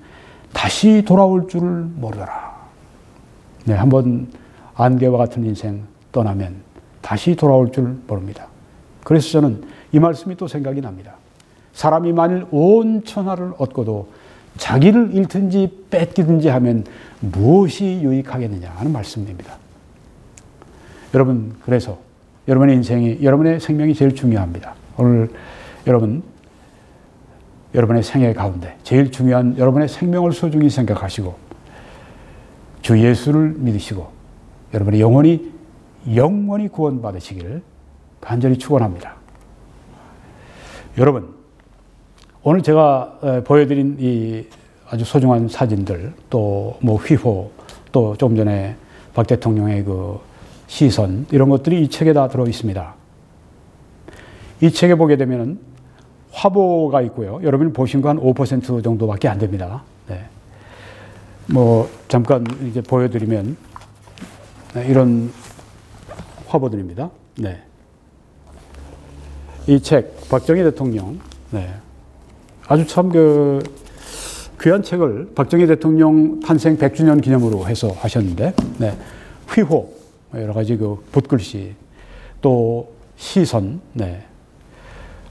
다시 돌아올 줄을 모르더라. 네, 한번 안개와 같은 인생 떠나면 다시 돌아올 줄 모릅니다. 그래서 저는 이 말씀이 또 생각이 납니다. 사람이 만일 온 천하를 얻고도 자기를 잃든지 뺏기든지 하면 무엇이 유익하겠느냐 하는 말씀입니다. 여러분, 그래서 여러분의 인생이, 여러분의 생명이 제일 중요합니다. 오늘 여러분의 생애 가운데 제일 중요한 여러분의 생명을 소중히 생각하시고 주 예수를 믿으시고 여러분의 영원히 구원받으시기를 간절히 축원합니다. 여러분, 오늘 제가 보여드린 이 아주 소중한 사진들, 또 뭐 휘호, 또 조금 전에 박 대통령의 그 시선, 이런 것들이 이 책에 다 들어 있습니다. 이 책에 보게 되면 화보가 있고요. 여러분이 보신 거 한 5% 정도밖에 안 됩니다. 네. 뭐 잠깐 이제 보여드리면 이런 화보들입니다. 네. 이 책, 박정희 대통령, 네. 아주 참 귀한 책을 박정희 대통령 탄생 100주년 기념으로 해서 하셨는데, 네. 휘호, 여러 가지 그 붓글씨, 또 시선, 네.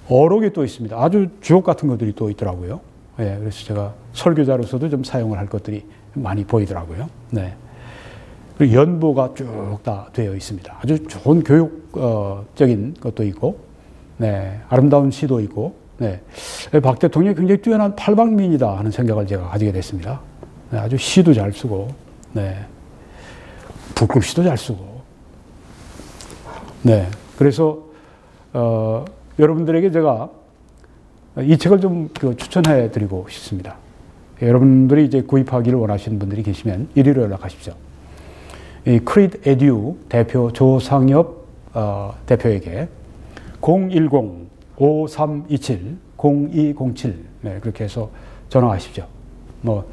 어록이 또 있습니다. 아주 주옥 같은 것들이 또 있더라고요. 네. 그래서 제가 설교자로서도 좀 사용을 할 것들이 많이 보이더라고요. 네. 그리고 연보가 쭉 다 되어 있습니다. 아주 좋은 교육적인 것도 있고, 네. 아름다운 시도 있고, 네. 박 대통령이 굉장히 뛰어난 팔방미인이다 하는 생각을 제가 가지게 됐습니다. 네. 아주 시도 잘 쓰고, 네. 붓글씨도 잘 쓰고, 네. 그래서, 여러분들에게 제가 이 책을 좀 추천해 드리고 싶습니다. 여러분들이 이제 구입하기를 원하시는 분들이 계시면 이리로 연락하십시오. 이 크리드 에듀 대표 조상엽 대표에게 010-5327-0207 네, 그렇게 해서 전화하십시오. 뭐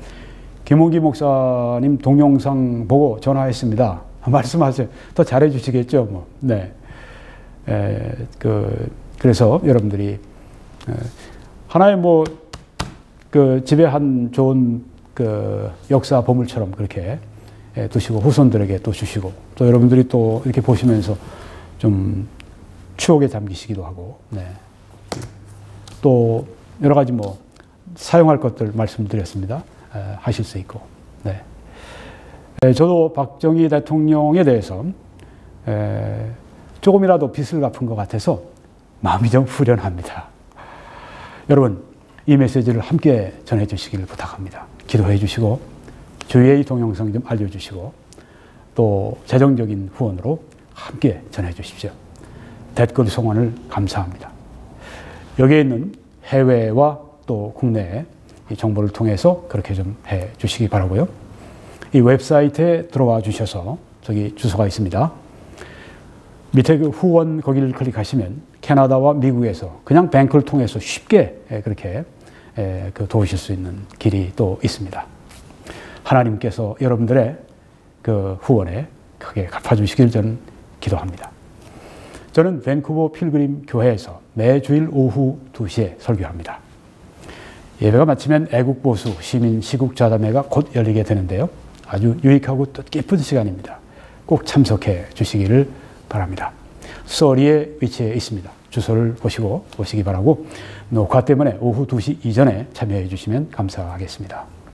김홍기 목사님 동영상 보고 전화했습니다. 말씀하세요. 더 잘해 주시겠죠. 뭐. 네. 그래서 여러분들이 하나의 뭐 집에 한 좋은 역사 보물처럼 그렇게 두시고 후손들에게 또 주시고 또 여러분들이 또 이렇게 보시면서 좀 추억에 잠기시기도 하고, 네. 또 여러 가지 뭐 사용할 것들 말씀드렸습니다. 하실 수 있고, 네. 저도 박정희 대통령에 대해서 조금이라도 빚을 갚은 것 같아서 마음이 좀 후련합니다. 여러분, 이 메시지를 함께 전해주시기를 부탁합니다. 기도해 주시고 주위에 이 동영상 좀 알려주시고 또 재정적인 후원으로 함께 전해 주십시오. 댓글 송원을 감사합니다. 여기에 있는 해외와 또 국내의 이 정보를 통해서 그렇게 좀 해 주시기 바라고요. 이 웹사이트에 들어와 주셔서 저기 주소가 있습니다. 밑에 그 후원 거기를 클릭하시면 캐나다와 미국에서 그냥 뱅크를 통해서 쉽게 그렇게 도우실 수 있는 길이 또 있습니다. 하나님께서 여러분들의 그 후원에 크게 갚아주시길 저는 기도합니다. 저는 밴쿠버 필그림 교회에서 매주일 오후 2시에 설교합니다. 예배가 마치면 애국보수 시민 시국자담회가 곧 열리게 되는데요. 아주 유익하고 뜻깊은 시간입니다. 꼭 참석해 주시기를 바랍니다. 서리에 위치해 있습니다. 주소를 보시고 오시기 바라고 녹화 때문에 오후 2시 이전에 참여해 주시면 감사하겠습니다.